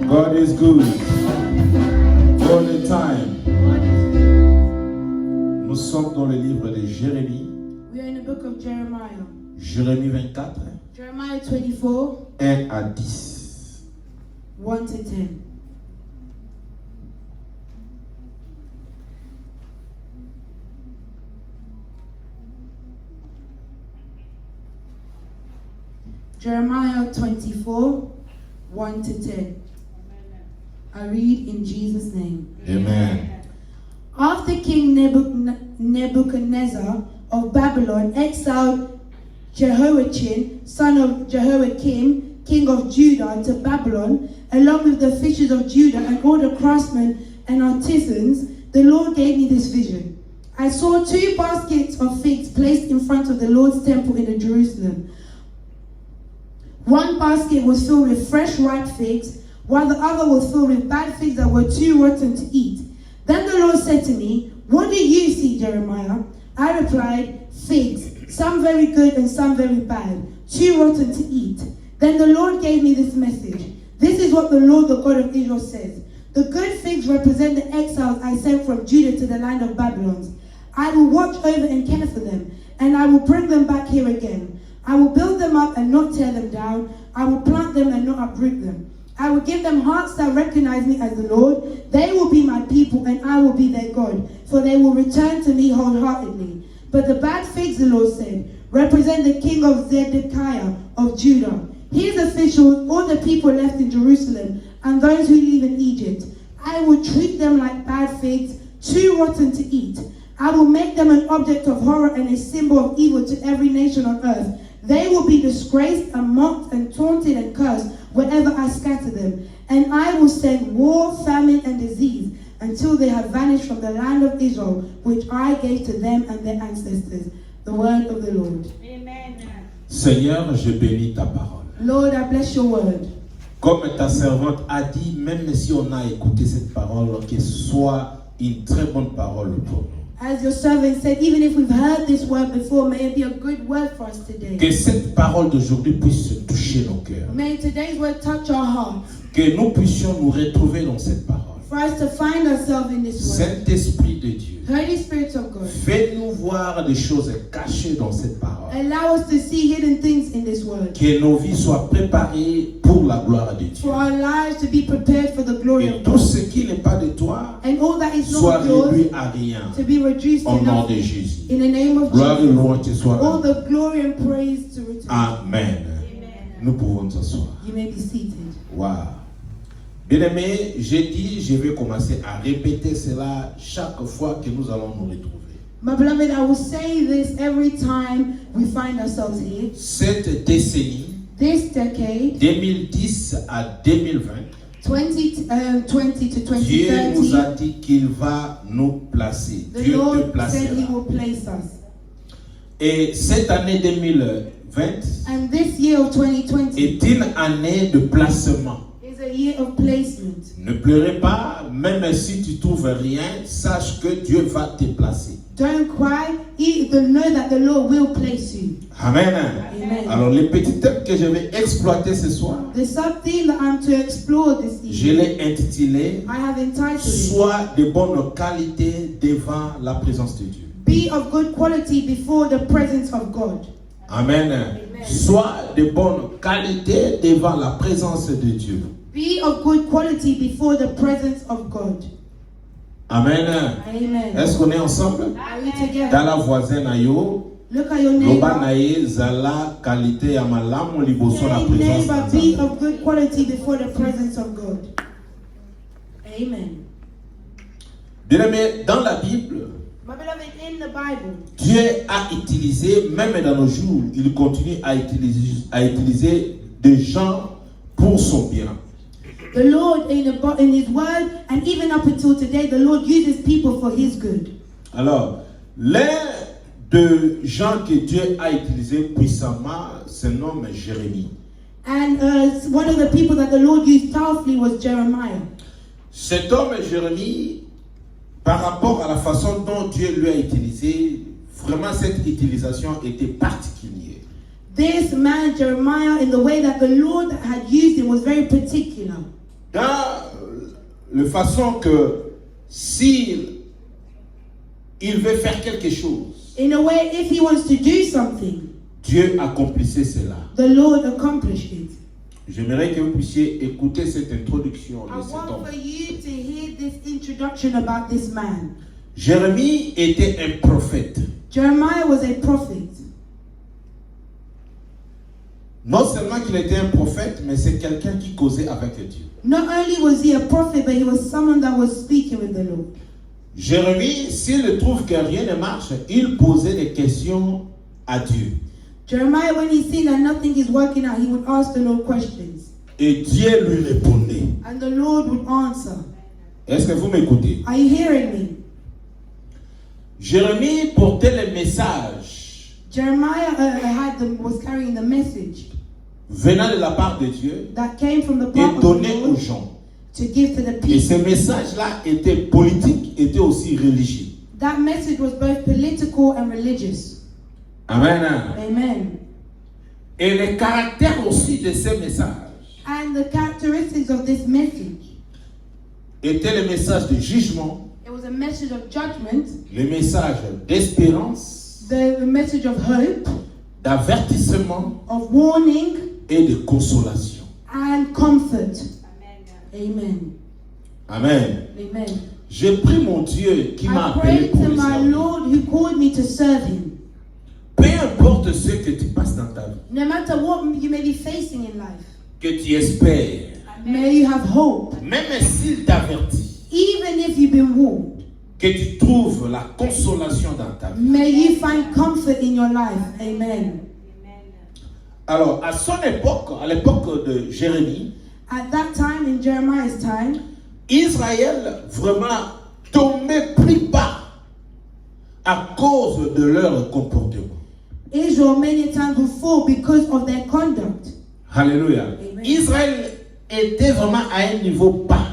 God is good. All the time. Nous sommes dans le livre de Jérémie. We are in the book of Jeremiah. Jérémie 24. Jeremiah 24, 1 à 10. 1 to 10. Jeremiah 24, 1 to 10. I read in Jesus' name. Amen. After King Nebuchadnezzar of Babylon exiled Jehoiachin, son of Jehoiakim, king of Judah, to Babylon, along with the officials of Judah and all the craftsmen and artisans, the Lord gave me this vision. I saw 2 baskets of figs placed in front of the Lord's temple in Jerusalem. One basket was filled with fresh ripe figs, while the other was filled with bad figs that were too rotten to eat. Then the Lord said to me, "What do you see, Jeremiah?" I replied, "Figs, some very good and some very bad, too rotten to eat." Then the Lord gave me this message. "This is what the Lord, the God of Israel, says. The good figs represent the exiles I sent from Judah to the land of Babylon. I will watch over and care for them, and I will bring them back here again. I will build them up and not tear them down. I will plant them and not uproot them. I will give them hearts that recognize me as the Lord. They will be my people and I will be their God, for they will return to me wholeheartedly. But the bad figs," the Lord said, "represent the king of Zedekiah of Judah, his officials, all the people left in Jerusalem, and those who live in Egypt. I will treat them like bad figs, too rotten to eat. I will make them an object of horror and a symbol of evil to every nation on earth. They will be disgraced and mocked and taunted and cursed wherever I scatter them. And I will send war, famine, and disease until they have vanished from the land of Israel, which I gave to them and their ancestors." The word of the Lord. Amen. Seigneur, je bénis ta parole. Lord, I bless your word. Comme ta servante a dit, même si on a écouté cette parole, qu'elle soit une très bonne parole pour nous. As your servant said, even if we've heard this word before, may it be a good word for us today. Que cette parole d'aujourd'hui puisse toucher nos cœurs. May today's word touch our hearts. Que nous puissions nous retrouver dans cette parole. For us to find ourselves in this word. Saint-Esprit de Dieu, Holy Spirit of God, fais-nous voir des choses cachées dans cette parole. allow us to see hidden things in this word. Que nos vies soient préparées pour la gloire de Dieu. For our lives to be prepared for the glory Et of tout God. ce qui n'est pas de toi And all that is soit not yours réduit à rien. to be reduced to Au nom de nothing. Jésus. In the name of Gloire et Jesus. louange te soit All rendue. the glory and praise to return. Amen. Nous pouvons nous asseoir. You may be seated. Wow. Bien-aimés, j'ai dit, je vais commencer à répéter cela chaque fois que nous allons nous retrouver. My beloved, I will say this every time we find ourselves here. Cette décennie, This decade, 2010 à 2020, 2020 to Dieu nous a 2030, dit qu'il va nous placer. the Dieu te Lord said placera. He will place us. Et cette année 2020 And this year of 2020 est une année de placement. is a year of placement. Ne pleurez pas, même si tu trouves rien, sache que Dieu va te placer. Don't cry, know that the Lord will place you. Amen. Amen. Alors, le petit thème que je vais exploiter ce soir, The sub-theme that I'm to explore this je evening, l'ai intitulé I have entitled it, Sois de bonne qualité devant la présence de Dieu. Be of good quality before the presence of God. Amen. Sois de bonne qualité devant la présence de Dieu. Be of good quality before the presence of God. Amen. Amen. Est-ce qu'on est ensemble? Are we together? Dans la voisine ayo, Look at your loba neighbor. naye zala qualité ya malamu liboso la Say, présence neighbor, de be Dieu. of good quality before the presence of God. Amen. Bien-aimés, dans la Bible, My beloved, in the Bible, Dieu a utilisé, même dans nos jours, il continue à utiliser des gens pour son bien. the Lord in His Word, and even up until today, the Lord uses people for His good. Alors, l'un des gens que Dieu a utilisé puissamment se nomme Jérémie. And one of the people that the Lord used powerfully was Jeremiah. Cet homme Jérémie, par rapport à la façon dont Dieu lui a utilisé, vraiment cette utilisation était particulière. This man, Jeremiah, in the way that the Lord had used him was very particular. dans la façon que s'il veut faire quelque chose, In a way, if he wants to do something, Dieu accomplissait cela. the Lord accomplished it. J'aimerais que vous puissiez écouter cette introduction I de cet want homme. for you to hear this introduction about this man. Jérémie était un prophète. Jeremiah was a prophet. Non seulement qu'il était un prophète, mais c'est quelqu'un qui causait avec Dieu. Not only was he a prophet, but he was someone that was speaking with the Lord. Jérémie, s'il trouve que rien ne marche, il posait des questions à Dieu. Jeremiah, when he seen that nothing is working out, he would ask the Lord questions. Et Dieu lui répondait. And the Lord would answer. Est-ce que vous m'écoutez? Are you hearing me? Jérémie portait le message Jeremiah was carrying the message venant de la part de Dieu that came from the et part of the donné aux Lord gens. to give to the Et people. ce message-là était politique, était aussi religieux. That message was both political and religious. Amen. Amen. Et le caractère aussi de ce message And the characteristics of this message, était le message de jugement, it was a message of judgment, le message d'espérance, the message of hope, d'avertissement of warning, et de consolation. and comfort. Amen. Amen. Amen. J'ai pris mon Dieu qui m'a I appelé pray pour to le my servir. Lord who called me to serve him. Peu importe ce que tu passes dans ta vie, No matter what you may be facing in life, que tu espères, may you have hope. même s'il t'avertit, Even if you've been warned, que tu trouves la consolation dans ta vie. may you find comfort in your life. Amen. Alors, à son époque, à l'époque de Jérémie, At that time, in Jeremiah's time, Israël vraiment tombait plus bas à cause de leur comportement. Israel many times will fall because of their conduct. Alléluia. Amen. Israël était vraiment à un niveau bas.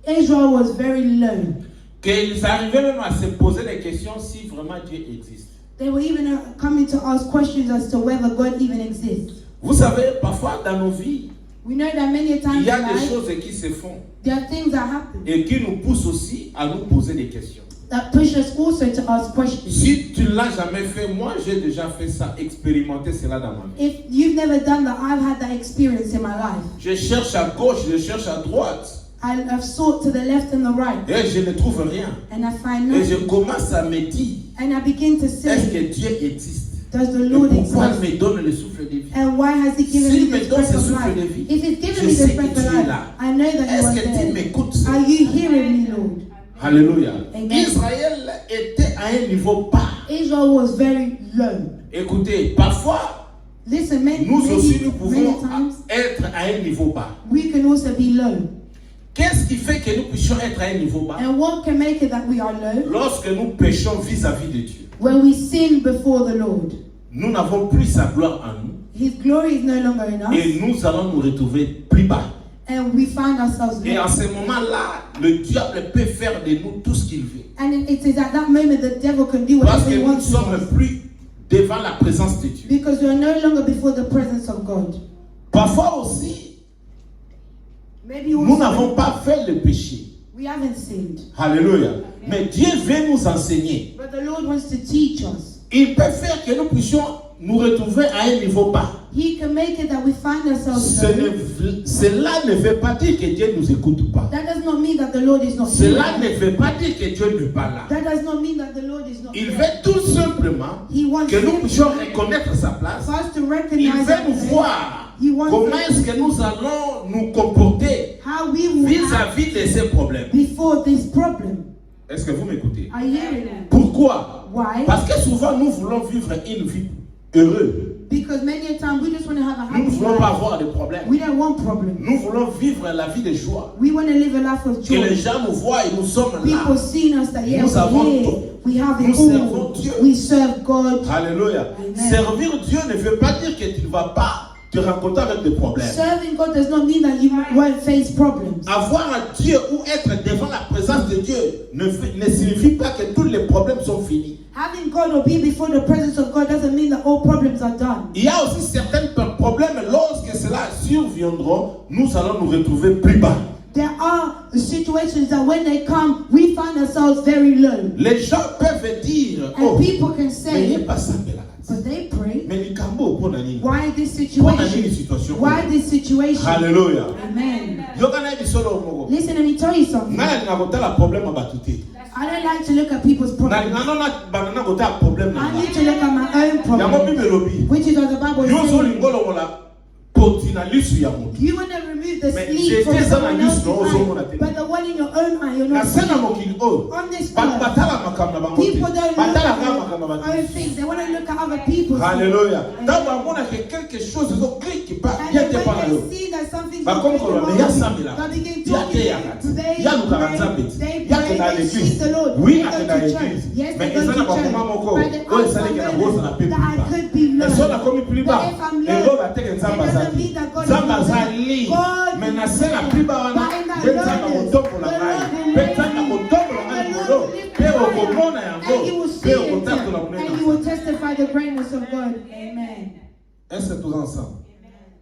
Israel was very low. Qu'ils arrivaient même à se poser des questions si vraiment Dieu existe. They were even coming to ask questions as to whether God even exists. Vous savez, parfois dans nos vies, We know that many times il y a in des life, choses qui se font there are things that happen et qui nous poussent aussi à nous poser des questions. that push us also to ask questions. Si tu ne l'as jamais fait, moi j'ai déjà fait ça, expérimenté cela dans ma vie. If you've never done that, I've had that experience in my life. Je cherche à gauche, je cherche à droite I've sought to the left and the right, et je ne trouve rien. and I find Et je nothing. commence à me dire, And I begin to est-ce say, que Dieu existe? does the Et Lord pourquoi il exist? me donne le souffle de vie? And why has He given S'il me me this donne breath ce of souffle life? de vie, If He's given je me sais this que breath tu of es life, là. I know that you Est-ce are que tu there. m'écoutes? Are you hearing me, Lord? Alléluia. Amen. Israël était à un niveau bas. Israel was very low. Écoutez, parfois, Listen, many, nous aussi, nous many pouvons times être à un niveau bas. we can also be low. Qu'est-ce qui fait que nous puissions être à un niveau bas? And what can make it that we are low? Lorsque nous péchons vis-à-vis de Dieu. When we sin before the Lord. Nous n'avons plus sa gloire en nous His glory is no longer in us, et nous allons nous retrouver plus bas. and we find ourselves Et low. en ce moment-là, le diable peut faire de nous tout ce qu'il veut. And it is at that moment the devil can do Parce whatever que he nous ne wants to sommes us. plus devant la présence de Dieu. Because we are no longer before the presence of God. Parfois aussi, Maybe nous also, n'avons pas fait le péché. we haven't sinned. Alléluia. Mais Dieu veut nous enseigner. But the Lord wants to teach us. Il peut faire que nous puissions nous retrouver à un niveau bas. He can make it that we find ourselves low. Cela ne veut pas dire que Dieu ne nous écoute pas. That does not mean that the Lord is not Cela here. ne veut pas dire que Dieu n'est pas là. That does not mean that the Lord is not Il here. veut tout simplement He wants que nous simply puissions reconnaître sa place. for us to Il recognize veut that nous voir He wants comment us est-ce que nous allons nous comporter how we will act vis-à-vis de ces problèmes. before this problem. Est-ce que vous m'écoutez? Are you hearing me? Pourquoi? Why? Parce que souvent nous voulons vivre une vie heureuse. Because many a time we just want to have a Nous ne happy voulons pas life. avoir de problèmes. We don't want problems. Nous voulons vivre la vie de joie. We want to live a life of Que les joy. gens nous voient et nous sommes People là. seeing us that yeah, Nous avons we're here. tout. We have Nous it servons all. Dieu. We serve God. Alléluia. Amen. Servir Dieu ne veut pas dire que tu ne vas pas te rencontrer avec des problèmes. Serving God does not mean that you won't face problems. Avoir un Dieu ou être devant la présence de Dieu ne signifie pas que tous les problèmes sont finis. Having God or be before the presence of God doesn't mean that all problems are done. Il y a aussi certains problèmes, lorsque cela surviendront, nous allons nous retrouver plus bas. there are situations that when they come, we find ourselves very low. Les gens peuvent dire, And oh, people can mais il say, n'est pas ça, mais là. but they pray, Mais les cambo, pour nani? why this Pour nani les situation? situations? Why this situation? Hallelujah. Amen. Yokana bisolo moko. Listen, let me tell you something. Nani ngakotala problème abatuté. I don't like to look at people's Nani problems. ngana banana kotala problème I nanga. need to look at my own Yango problem, bibelobi. which is what the Bible Yo so says. lingolo mola potina lisu ya mutu. You want to remove the Mais sleep from j'étais someone dans la else's liste, non, eye, on a but the one in your own eye, you're Na not sena seeing. mokili o. On this earth, Batala makamna bango. people don't look Batala at makamna their bango. own things. They want to look at other people's things. Hallelujah. Tant bamona que quelque chose zo clique pas And bien te when parle. they see that something's Ba comme going kolombe ya wrong, samila. they begin Ya talking. te ya kati. They Ya lukaka pray, nzambe. they Ya pray, ke na they seek l'église. the Lord. Oui, They ya go ke to na church. l'église. Yes, Mais they go ezana to ba church. mama moko. But then O also esali ke na boza na pe that I plus could be bas. low. Eso na komi plus bas. But if I'm Et low, lo ba teke nzamba it za doesn't li. mean that God is Nzamba not za there. li. God Mais na is se na there. plus bas wana. But in that Pe nzamba lowness, kotombola the ngai. Lord will Pe lift nzamba you. kotombola ngai The likolo. Lord will lift Pe you okomona higher. yango. And you will see Pe it. okotakola And monene. you will testify the greatness of God. Amen. Est-ce que tous ensemble?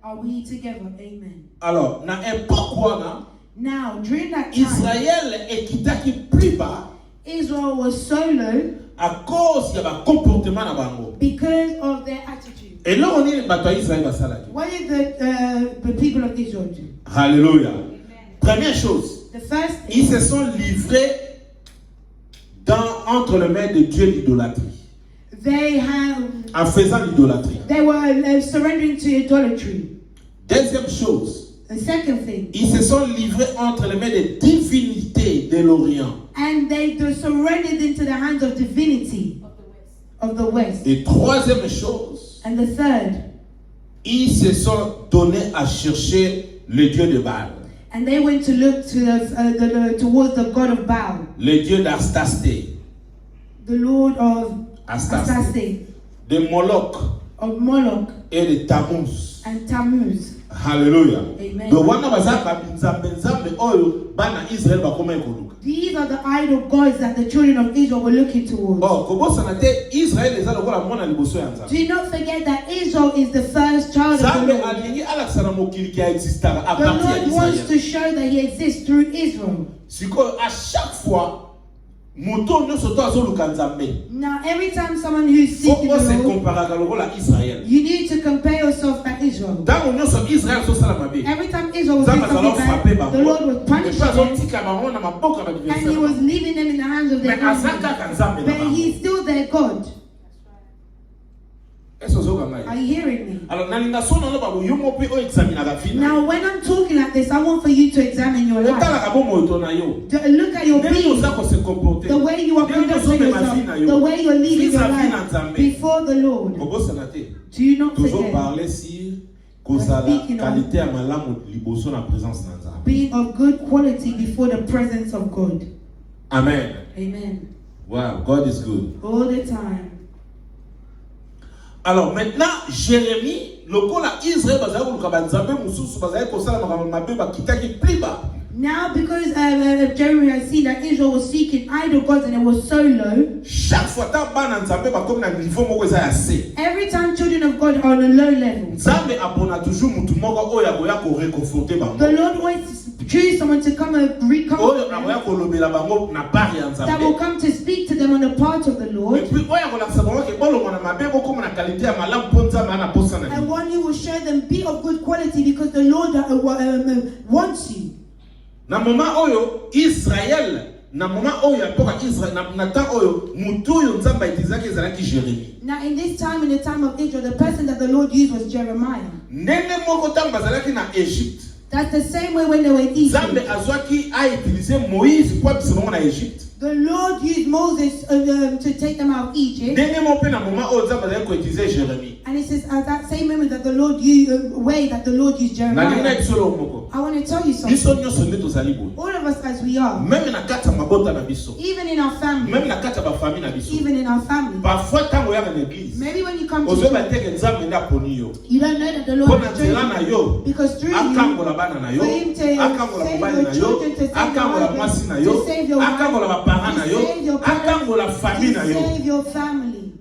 Are we together? Amen. Alors, na époque wana, Now, during that time, Israël ekitaki plus bas Israel was so low à cause ya ba comportement na bango. because of their attitude. Et là on est bato ya Israël basalaki. What did the people of Israel do? Alléluia. Première chose, The first ils thing, se sont livrés entre les mains de Dieu l'idolâtrie. En faisant l'idolâtrie. they were surrendering to idolatry. Deuxième chose, The second thing, ils se sont livrés entre les mains des divinités de l'Orient. and they surrendered into the hands of divinity of the West. Et troisième chose, And the third, ils se sont donnés à chercher le Dieu de Baal, and they went to look to towards the god of Baal, le Dieu d'Astasté, the lord of Astasté, Astasté, de Moloch of Moloch et de Tammuz. and Tammuz. Alléluia. Amen. Donc wana bazaka nzambe oyo bana Israël bakoma ekoluka. These are the idol gods that the children of Israel were looking towards. Oh, kobosana te Israël eza lokola mwana liboso ya Nzambe. Do not forget that Israel is the first child of the Nzambe Lord. alingi alakisa na mokili ki existaka à The partir ya Lord wants to Israël. show that He exists through Israel. Sikoyo à chaque fois moto nyonso to azoluka Nzambe. Now, every time someone who's seeking Foko se the Lord, comparaka lokola Israël. you need to compare yourself to Israel. Ntango nyonso Israël azosala mabe. Every time Israel was doing Nzambe something azala frappe bad, the Lord was bango. punishing Epa them, azotika bango na maboko ya and He badiversaire. was leaving them in the hands of their Mais aza enemies. kaka Nzambe na But bango. He's still their God. Est-ce que ozoka Are ngai? you hearing me? Alors nalinga so na loba yo mo pe o examinaka vie na yo. Now, when I'm talking like this, I want for you to examine your life. Otalaka bo moto na yo. To look at your Ndenge being, oza ko se comporter. the way you are Ndenge conducting ozomema vie na yourself, the yo. way you're leading your Vis-à-vis na life Nzambe. before the Lord. Kobosana te. Do you not Toujours forget parler sur kozala Speaking of- qualité ya malamu liboso na présence na Nzambe. being of good quality before the presence of God? Amen. Amen. Wow, God is good. All the time. Alors maintenant, Jérémie, lokola Israël bazali koluka banzambe mosusu bazali kosala makambo mabe bakitaki plus bas. Now, because Jeremiah has seen that Israel was seeking idol gods and it was so low, Chaque fois ta bana nzambe bakomi na niveau moko eza ya se. every time children of God are on a low level, Nzambe apona toujours mutu moko oyo akoya ko réconforter bango. the Lord always choose someone to come and Oyo recomfort akoya them, kolobela bango na part ya that will Nzambe. come to speak to them on the part of the Et Lord, puis oyo akolakisa bango ke bolongo na mabe bokoma na qualité ya malamu mpo Nzambe ana posa na and yo. one who will show them be of good quality because the Lord wants you. Na moment oyo Israël, na moment oyo apoka Israël na temps oyo mutu oyo Nzambe aitizaki ezalaki Jérémie. Now, in this time, in the time of Israel, the person that the Lord used was Jeremiah. Ndenge moko ntango bazalaki na Égypte, That's the same way when they were in Nzambe Egypt. azwaki autilize Moïse po abisa bango na Égypte. The Lord used Moses to take them out of Egypt. Ndenge moko mpe na moment oyo Nzambe azalaki koutilize Jérémie. And it says at that same moment that the Lord used, way that the Lord used Nalingi na Jeremiah. biso lo moko. I want to tell you Biso something. nyonso nde tozali boye. All of us as we are, Même na kati ya mabota na biso. even in our family, Même na kati ya bafamille na biso. even in our family, Parfois ntango oyaka na église, maybe when you come to ozoyeba church, teke Nzambe nde aponi yo. you don't know that the Mpo Lord na has nzela na chosen you. yo, Because through you, akangola bana na yo, for him to akangola save mobali your na yo, children, to save your akangola husband, mwasi na to yo, save your wife, akangola bapara na to yo, save your parents, akangola famille na to yo. save your family.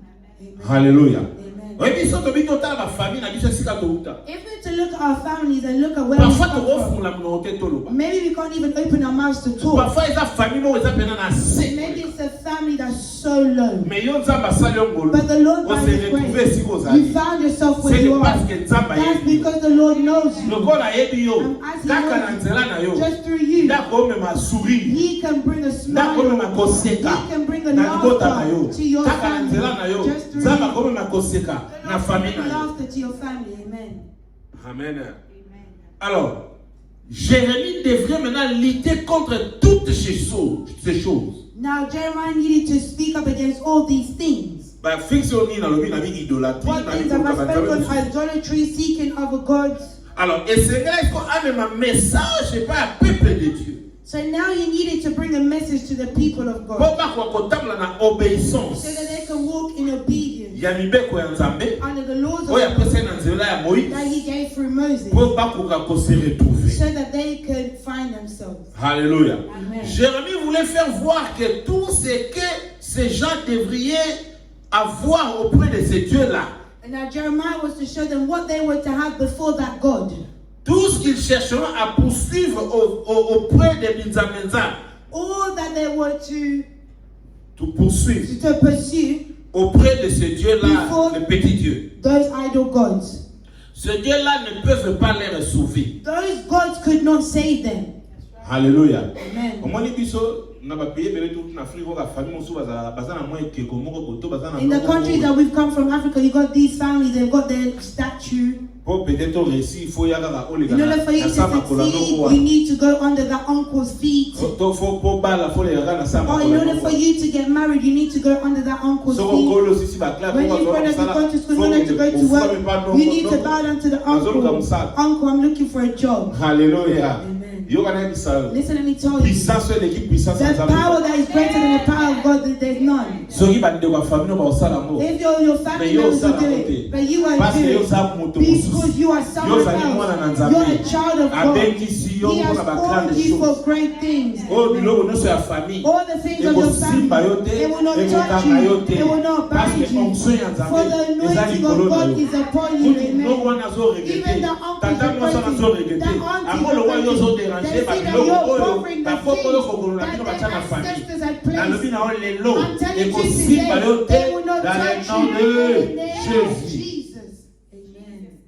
Amen. Hallelujah. Amen. Oyebi biso tobi totala bafamille na biso esika touta. If we need to look at our families and look at where we Parfois, come tu offres from. la minorité toloba. Maybe we can't even open our mouths to talk. Parfois, ils ont famille mo ils appellent na sec. Maybe it's a family that's so low. Mais yo nzamba sali ngolo. But the Lord On by s'est His retrouvé grace, si ko you zali. found yourself where C'est you parce are. que nzamba That's yebi. because the Lord knows you. Lokola yebi yo. And as He Kaka na knows nzela na yo. you, just through you, Ndako me ma sourire. He can bring a Ndako me smile. ma koseka. He can bring a Na ngota na yo. laughter to your Kaka na nzela na family. yo. Just through Nzamba you. ko me ma koseka na famille na yo. Laughter to your family. Amen. Amen. Amen. Alors, Jérémie devrait maintenant lutter contre toutes ces choses. Now Jeremiah needed to speak up against all these things. Bah, fixe au nid dans le but, la vie idolâtrie, What la vie things have I pour spoken? Idolatry, seeking other gods. Alors, et c'est là qu'il faut amener un message, pas un peuple de Dieu. So now you needed to bring a message to the people of God, Pour pas qu'on table dans obéissance. so that they can walk in obedience Il y a mibeko ya nzambe. under the laws Oh, il y a of personne dans nzela ya Moïse. that He gave through Moses, Pour pas qu'on se retrouve. so that they could find themselves. Alléluia. Amen. Jérémie voulait faire voir que tout ce que ces gens devraient avoir auprès de ces dieux-là, And now Jeremiah was to show them what they were to have before that God. tout ce qu'ils chercheront à poursuivre auprès de Binzamenza, All that they were tout poursuivre to pursue, auprès de ce Dieu-là, Before- le petit Dieu. those idol gods. Ce Dieu-là ne peut pas les sauver. Those gods could not save them. Alléluia. Amen. Au moins, na ba pays belé tout na Afrique ka famille mosu baza na moins que comme ko baza na In the countries that we've come from, Africa, you got these families, they've got their statue. pour peut-être réussir il faut y aller au In order for you to succeed, you need to go under that uncle's feet. to faut pour bala faut les na sama Or in order for you to get married, you need to go under that uncle's so feet. ko lo sisi ba clap When you grow up, you go to school, in order to go to work, you need to bow down to the uncle. Uncle, I'm looking for a job. Alléluia. Amen. Yo kana bisa Listen, let me tell you. puissance l'équipe puissance The power that is greater than the power of God, there's none. soki ba ndeko famille no ba osala mo If your family members will do it, but you are parce que yo doing sa moto it because you are someone else. You're a child of God. He has called you for great things. oh biloko nyonso ya famille All the things of your family, they will not touch you. They will not parce bind que you. onction ya For the nzambe eza anointing likolo of na God yo is upon you. kutu no Amen. wana zo Even regretter the uncle tata is mwasa na zo regretter the auntie angolo wa yo zo déranger they ba say that biloko you're oyo covering the ba poko yo things kokolo na that bino their batia na famille ancestors had na lobi placed. na o lelo I'm telling you ekosimba today, yo te they will not dans le touch nom you de in the name of Jésus Jesus. Amen.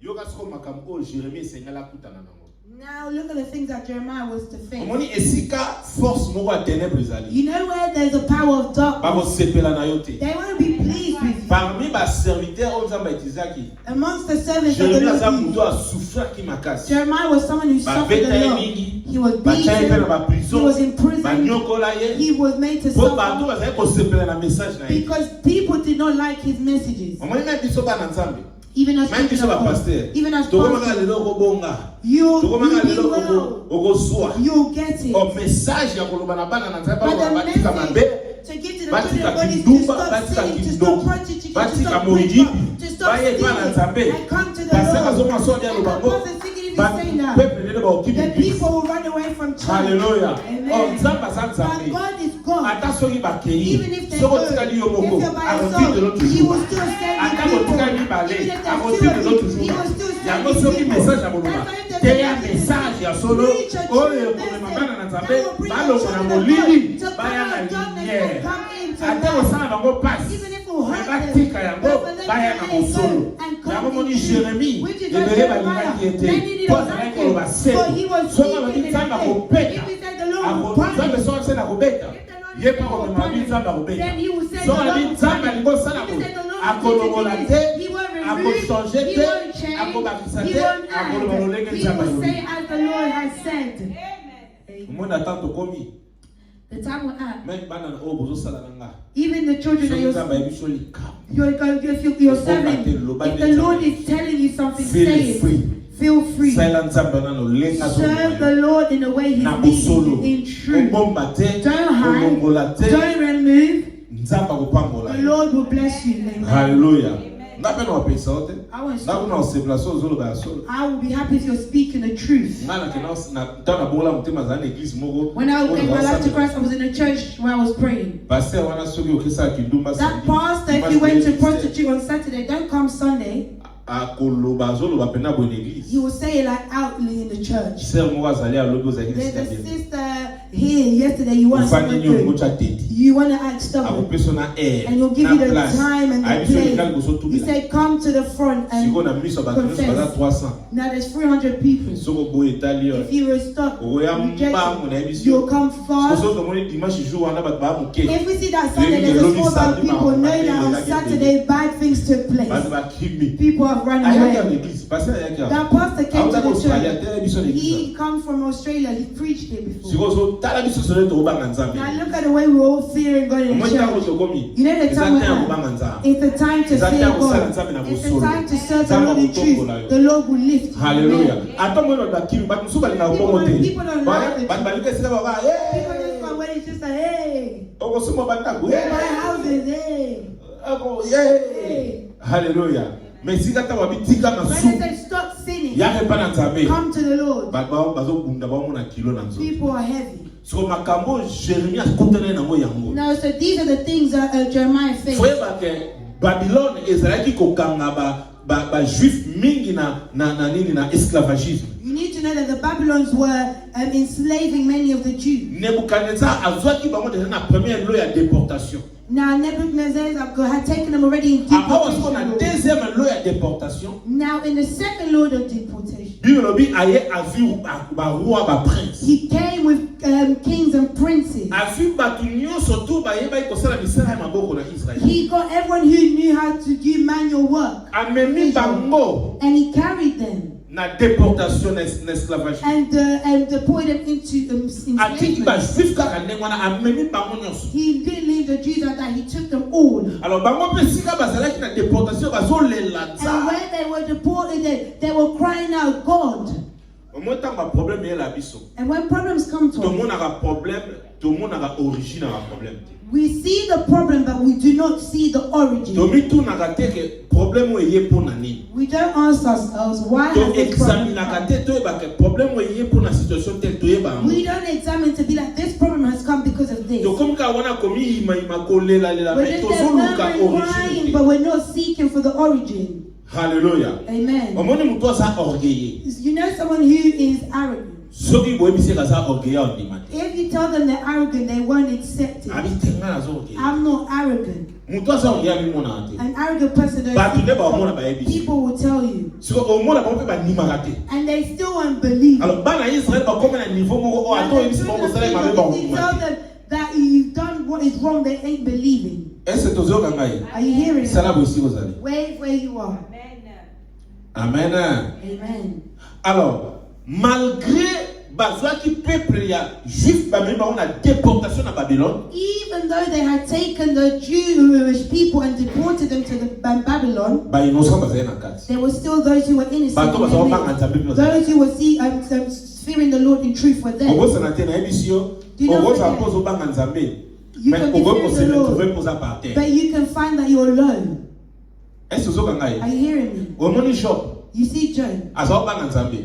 yoka siko makambo oyo Jérémie esengela kutana nango Now look at the things that Jeremiah was to face. omoni esika force moko ya ténèbre ezali You know where there's a power of darkness, bakosepela na yo te they want to be pleased with you. parmi baserviteur oyo nzambe aitizaki Amongst the servants of the Jérémie aza Lord, moto asufraki makasi Jeremiah was someone who suffered babeta a ye lot. mingi He was batia ye mpe na beaten, he baprison was in prison, banyokola ye he was made to mpo bato suffer bazali kosepela na message na ye because people did not like his messages. omoni me biso bana nzambe Even as me biso children of God, bapaster even as tokomaka pastors, lelo okobonga you tokomaka be lelo well, okozwa you'll get it. message ya koloba na bana na nzambe But the batika mabe message to give to the children batika of God is to kindumba stop batika sinning, to kindoki stop preaching, to batika stop moyibi preaching, to stop baye epa na nzambe stealing, and come to the pasteur Lord. azoma so alia And the lobango prophet thinking if he's saying that, peuple nene baokibi the biso people will run away from church. Alléluia. Amen. Oh, nzambe aza But nzambe God is God. ata soki bakei Even if they soki go, otikali yo if moko you're by akotikela yourself, toujours He will still send ata you people. kotikala mibale Even if there's akotikela two of you, toujours He will still send yango you soki people. message ya boloma That's why if te there's ya a message ya solo preach a oyo true ekomema message bana na nzambe that will bring the balongo na children of molili God to baya come na out of darkness lumière and come into ate light. kosala bango pasi Even if it will me hurt them, batika yango but for them baya to na let it mosolo go and come yango moni into Jérémie which is what ebele balingaki Jeremiah, ete they needed po a azalaki blanket, koloba for he seko was soki speaking alobi in nzambe a faith. akobeta If he said the Lord will punish, nzambe soki asali akobeta ye mpe akomema abi nzambe akobeta then he will say the soki Lord alobi will nzambe punish. alingi osala If he said the Lord will akolongola do te this, he won't remove, akochange he te won't change, akobakisa he te won't akoloba lolenge add. He nzambe will say alobi as the Lord has said. omoni ata tokomi The time will add. me bana oyo bozosala na nga Even the children soki that nzambe ayebi so likambo you're serving, if the Lord is telling you something, say feel free it. Feel free. salela nzambe nano lenga Serve the Lord in the way He's na leading bosolo you in truth. obomba te Don't hide. olongola te Don't remove. nzambe akopambola The Lord will bless you. Amen. halleluya nga mpe na wapesa o te I want nga kuna osepela so ozoloba ya solo I will be happy if you're speaking the truth. nga nakenda ntango nabogola motema azala na eglise moko When I gave my life to oyo Christ, I was in a church where I was praying. paster wana soki okesala kindumba That pastor, if you went to prostitute on Saturday, don't come Sunday. He will say it like outly in the church. There's a sister here yesterday. You want to act stubborn, and he'll give you the time and the place. He said, "Come to the front and confess." Now there's 300 people. If you were stuck, you'll come fast. If we see that Sunday there's a 4,000 people, know that on Saturday bad things took place. People have run away. That pastor came to the church. He comes from Australia. He preached here before. Now look at the way we're all fearing God in the church. You know the time we have? It's the time to fear God. It's the time to serve the Lord in truth. The Lord will lift you. Hallelujah. People don't like the truth. People just go away. It's just like, hey, my houses, hey. Hey. Hallelujah. When they say stop sinning, come to the Lord. People are heavy. Now, so these are the things that Jeremiah faced. Babylon is like juif mingi na esclavagisme. You need to know that the Babylons were enslaving many of the Jews. Nebuchadnezzar azwaki bango déjà na première loi de déportation. Now Nebuchadnezzar had taken them already in deportation. Après, deuxième loi de déportation. Now in the second law of deportation, he came with kings and princes. He got everyone who knew how to do manual work. And he carried them. Na déportation esclavage. And deported them into enslavement. He didn't leave the Jews out there, he took them all. Alors bango pesika bazalaki na déportation bazolela. And when they were deported, they were crying out, God. And when problems come to us, we see the problem, but we do not see the origin. We don't ask ourselves why has this problem come? We don't examine to be like, this problem has come because of this. We're just crying, but we're not seeking for the origin. Hallelujah. Amen. You know someone who is arrogant. If you tell them they're arrogant, they won't accept it. I'm not arrogant. An arrogant person, people will tell you. And they still won't believe. You tell them that you've done what is wrong, they ain't believing. Are you hearing me? Wave where you are. Amen. Amen. Alors, malgré bazwaki peuple ya juif ba même on a déportation à Babylone. Even though they had taken the Jewish people and deported them to the Babylon, ba innocent bazay na kati. There were still those who were innocent. Those who were fearing the Lord in truth were there. You know, but you can find that you're alone. Are you hearing me? You see Job.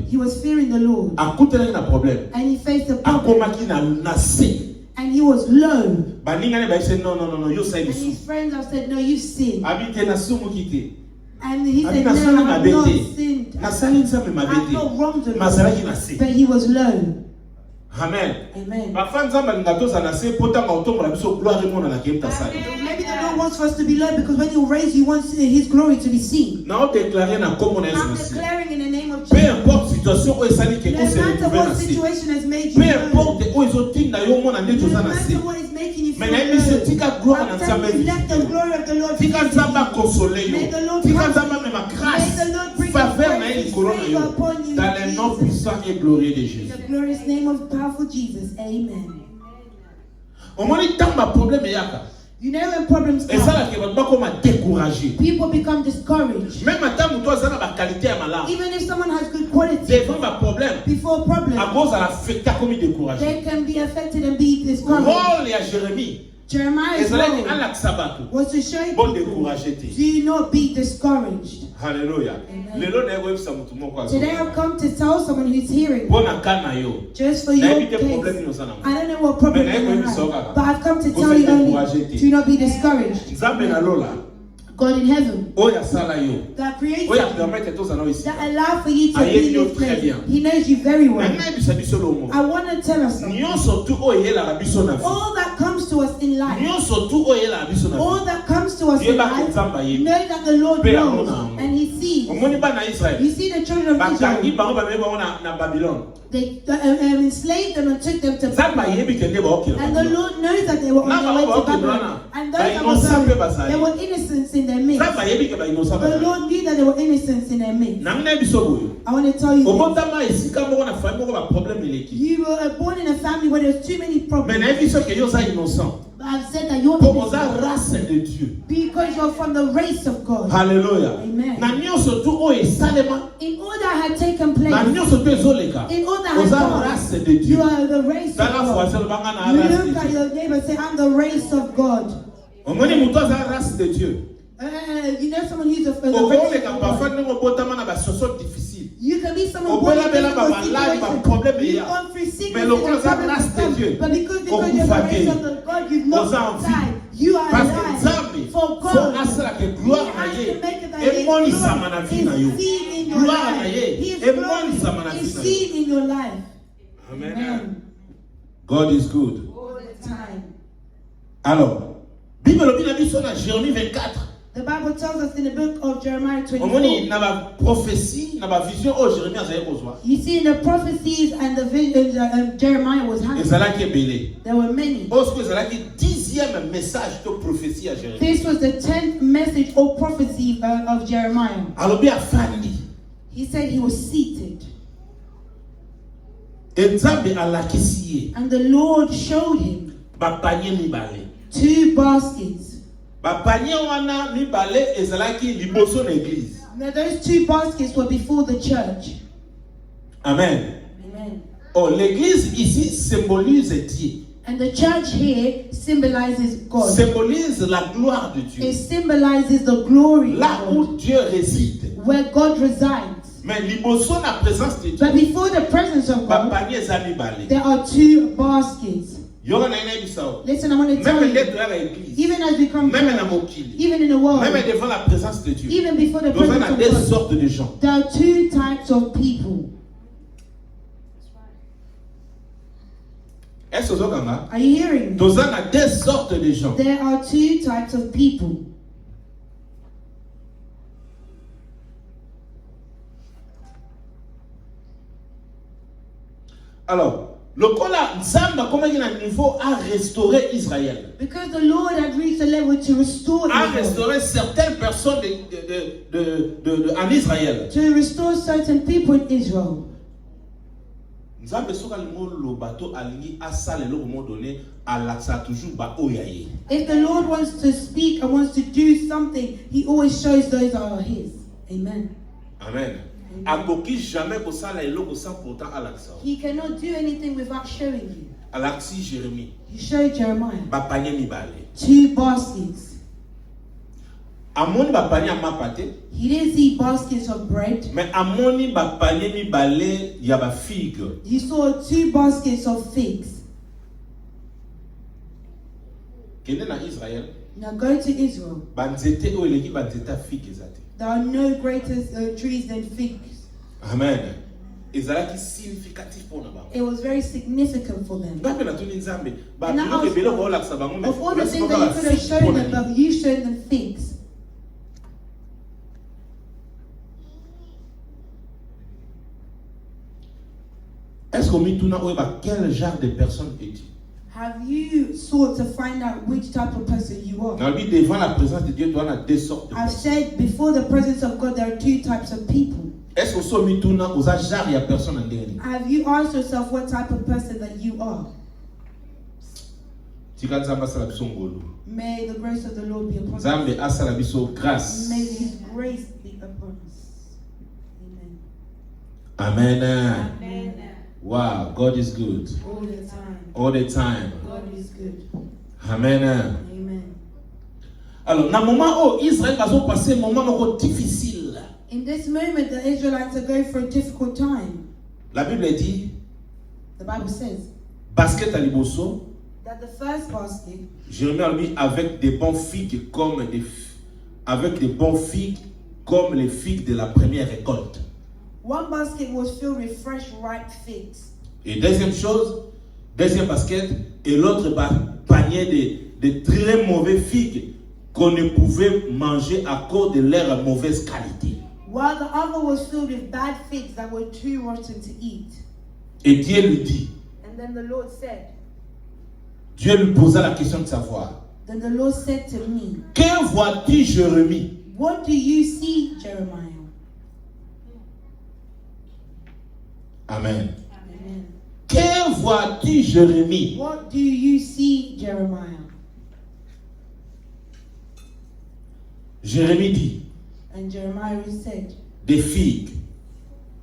He was fearing the Lord. And he faced a problem. And he was low. And his friends have said, no, you sinned. And he said, no, I've not sinned. I've not wronged him. But he was low. Amen. Amen. Maybe the Lord wants us to be low because when He raise, He wants His glory to be seen. I'm declaring in the name of Jesus. No matter what situation has made you low, no matter what is making you feel low, let the glory of the Lord be seen. May the Lord bring favor upon you. Dans le nom puissant et glorieux de Jésus. The glorious name of powerful Jesus. Amen. You know when problems come, people become discouraged. Even if someone has good qualities, before problems, they can be affected and be discouraged. Jeremiah's role was to show people, do not be discouraged. Hallelujah. Today I've come to tell someone who's hearing, just for your case, I don't know what problem you have, but I've come to tell you only, do not be discouraged. God in heaven Oya sala yo. that created Oya you, permettre tous en ici. that allow for you to Aye, be in yo, this très place. bien. He knows you very well. Maintenant bisa biso lo mo. I want to tell us something. Nyonso tu oye la biso na vie. All that comes to us in life, Nyonso tu oye la biso na vie. all that comes to us in life, know that the Lord knows and He sees. Omoni ba na Israël. You see the children of Batangi Israel, bango ba me bango na Babylone. they enslaved them and took them to Zamba Babylon. yebi kende ba okela. And the Lord knows that they were on their way to Babylon. And those that were going, there were innocents in their midst. Zamba yebi ke ba inosa ba. The Lord knew that there were innocents in their midst. Namna biso boyo. I want to tell you this. Obotama esika moko na famille moko ba problème eleki. You were born in a family where there's too many Mais problems. na biso ke yo za innocent. But I've said that you're Pour oza innocent race de Dieu. because you're from the race of God. Hallelujah. Amen. Na nyonso tu oyo esalema. In all that had taken place, Na nyonso tu ezoleka. in all that had Oza gone, race de Dieu. you are the race of Tala God. fwase lobanga na You race de look at Dieu. your neighbor and say, I'm the race of God. Omoni mutu aza race de Dieu. You know someone who's the race Okoleka of parfois God. ndenge obotama na basoso difficile. You can be someone Okola born in bela a ba malade ba problème You've ya. gone through sickness Mais and lokola za problems race and de stuff, Dieu. but because you're the race of the God, you've not Oza en vie. died. You are Parce que alive. Nzambe For fo God, asala ke He gloire na has ye. to make it that His Emonisama na vie na yo. glory is seen in your Gloire na life. ye. His Emonisama na glory vie is na yo. seen in your life. Amen. God is good. All the time. Alors, Bible lobi na biso na Jérémie 24. The Bible tells us in the book of Jeremiah Omoni 24. na ba prophétie, na ba vision o Jérémie azali kozwa. You see, in the prophecies and the visions Jeremiah was having, Ezalaki ebele. there were many. Osko ezalaki 10e message de prophétie à Jérémie. This was the 10th message or prophecy of Jeremiah. Alobi afandi. He said he was seated, Nzambe alakisi ye. and the Lord showed him Ba panier mibale. 2 baskets. Ba panier wana mibale ezalaki liboso na église. Now, those 2 baskets were before the church. Amen. Amen. Oh, l'église ici symbolise Dieu. And the church here symbolizes God. Symbolise la gloire de Dieu. It symbolizes the glory of Là où God, Dieu réside. where God resides. Mais liboso na présence de Dieu. But before the presence of Ba God, panier eza mibale. there are 2 baskets. Yoka na ina bisao. Listen, I want to tell Même you, l'être à l'église. even as we come Même na to mokili. even in the world, Même devant la présence de Dieu. even before the Nous avons presence des of God, sortes de gens. there are 2 types of people. Est-ce que vous avez Are you hearing me? Nous avons des sortes de gens. There are 2 types of people. Alors, le kola Nzamba comme il a un niveau à restaurer Israël. Because the Lord had reached a level to restore À Israel, restaurer certaines personnes en Israël. to restore certain people in Israel. Nzambe soka lingo lo bato alingi asale lo moment donné alaksa toujours ba oyaye. If the Lord wants to speak and wants to do something, He always shows those that are His. Amen. Amen. Akoki jamais ko sala eloko sans pourtant alaksa. He cannot do anything without showing you. Alaksi Jérémie. He showed Jeremiah Ba panier mibale. 2 baskets. Amoni ba panier amapate. He didn't see baskets of bread. Mais amoni ba panier mibale ya ba figue. He saw 2 baskets of figs. Kende na Israël. Now go to Israel. Ba nzete o eleki ba nzete figue ezate. There are no greater trees than figs. Amen. Ezalaki significatif pour na ba. It was very significant for them. Ngape na tuni Nzambe. Ba And I biloko asked ebele them, ko laksa bango mais. of all the things that you could have shown them, but you showed them figs. Est-ce qu'on met tout na oeba quel genre de personne es-tu? Have you sought to find out which type of person you are? Dans la vie devant la présence de Dieu, tu as 2 sortes de I've personnes. said before the presence of God, there are 2 types of people. Est-ce qu'on se met tout na oza genre ya personne en dernier? Have you asked yourself what type of person that you are? Tika Nzamba sala biso ngolu. May the grace of the Lord be upon us. Nzambe asala biso grâce. May His grace be upon us. Amen. Amen. Amen. Wow, God is good. All the time. All the time. God is good. Amen. Amen. Alors, dans le moment où Israël va passer un moment moko difficile, In this moment, the Israelites are going through a difficult time. la Bible dit, The Bible says basket à liboso, that the first basket, Jérémie a mis avec des bons figues comme avec des bons figues comme les figues de la première récolte. One basket was filled with fresh, ripe figs. Et deuxième basket, et l'autre panier de très mauvais figues qu'on ne pouvait manger à cause de leur mauvaise qualité. While the other was filled with bad figs that were too rotten to eat. Et Dieu lui dit, And then the Lord said, Dieu lui posa la question de savoir, then the Lord said to me, que vois-tu, Jérémie? what do you see, Jeremiah? Amen. Amen. Que vois-tu, Jérémie? What do you see, Jeremiah? Jérémie dit, And Jeremiah said, des figues.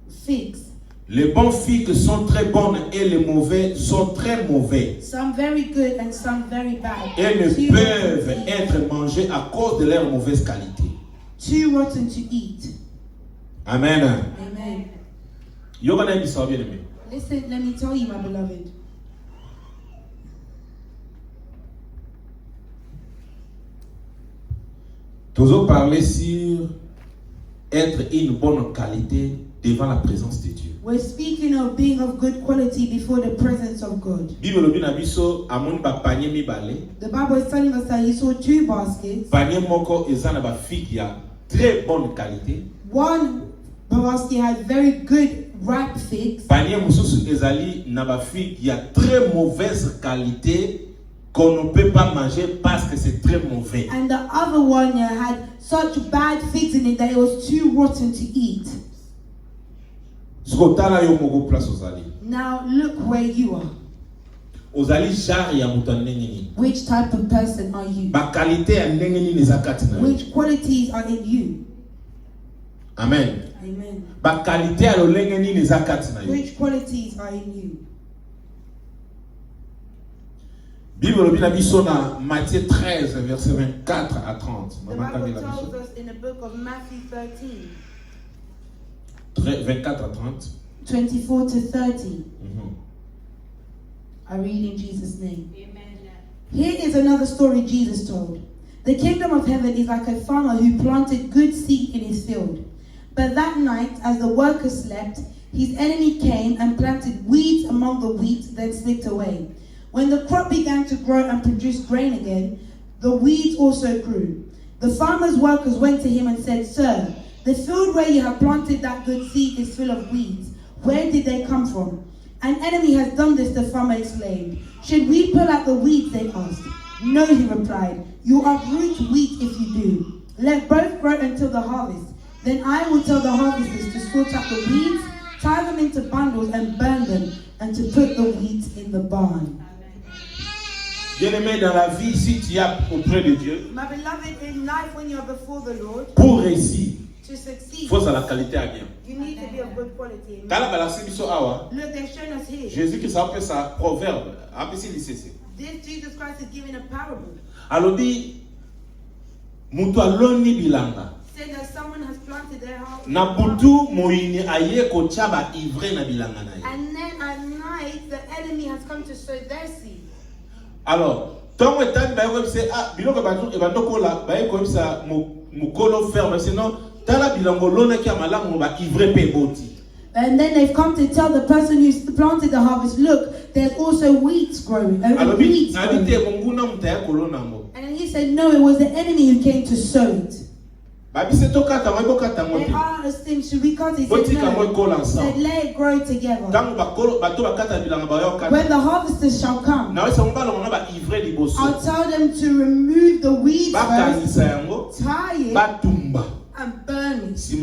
figs. Les bons figues sont très bonnes et les mauvais sont très mauvais. Some very good and some very bad. Et ne Too peuvent rotten to eat. être mangés à cause de leur mauvaise qualité. Too rotten to eat. Amen. Amen. Yogana bisa bien aimé. Listen, let me tell you, my beloved. Toujours parler sur être une bonne qualité devant la présence de Dieu. We're speaking of being of good quality before the presence of God. Bible lobi na biso amoni ba panier mibale. The Bible is telling us that he saw two baskets. Panier moko eza na ba figue ya très bonne qualité. One basket had very good ripe figs. Panier mususu ezali na ba figue ya très mauvaise qualité qu'on ne peut pas manger parce que c'est très mauvais. And the other one had such bad figs in it that it was too rotten to eat. Skotala yo moko place ozali. Now look where you are. Ozali genre ya mutu ndenge nini? Which type of person are you? Ba qualité ya ndenge nini zakati na yo? Which qualities are in you? Amen. Amen. Ba qualité ya lolenge nini zakati na yo? Which qualities are in you? Bible lobi na biso na Matthieu 13 verset 24 à 30. The Mama Bible Kamila tells biso. us in the book of Matthew 13, 24 à 30. 24 to 30. Mhm. I read in Jesus' name. Amen. Here is another story Jesus told. The kingdom of heaven is like a farmer who planted good seed in his field. But that night, as the workers slept, his enemy came and planted weeds among the wheat, then slipped away. When the crop began to grow and produce grain again, the weeds also grew. The farmer's workers went to him and said, Sir, the field where you have planted that good seed is full of weeds. Where did they come from? An enemy has done this, the farmer exclaimed. Should we pull out the weeds, they asked. No, he replied. You uproot wheat if you do. Let both grow until the harvest. Then I will tell the harvesters to sort out the weeds, tie them into bundles and burn them, and to put the wheat in the barn. Bien-aimé dans la vie, si tu es auprès de Dieu, My beloved, in life when you're before the Lord, pour réussir, to succeed, il faut la qualité à bien. you need to be of good quality. Kala balasi biso awa, Look, they're showing us here. Jésus qui s'appelle ça proverbe, apesi lisese. This Jesus Christ is giving a parable. Alobi mutu aloni bilanga. Saying that someone has planted their house. Na butu moini aye ko chaba ivre na bilanga na ye. And then at night, the enemy has come to sow their seed. Alors, tant que tant bayo c'est ah biloko batu e bandoko la baye ko bisa mukolo ferme sinon tala bilango lona ki amalamu ba ivre pe boti. And then they've come to tell the person who planted the harvest, look, there's also weeds growing. Weeds growing. And he said, no, it was the enemy who came to sow it. They asked him, should we cut it? He said, no. He said, let it grow together. When the harvesters shall come, I'll tell them to remove the weeds first, tie it, and burn it.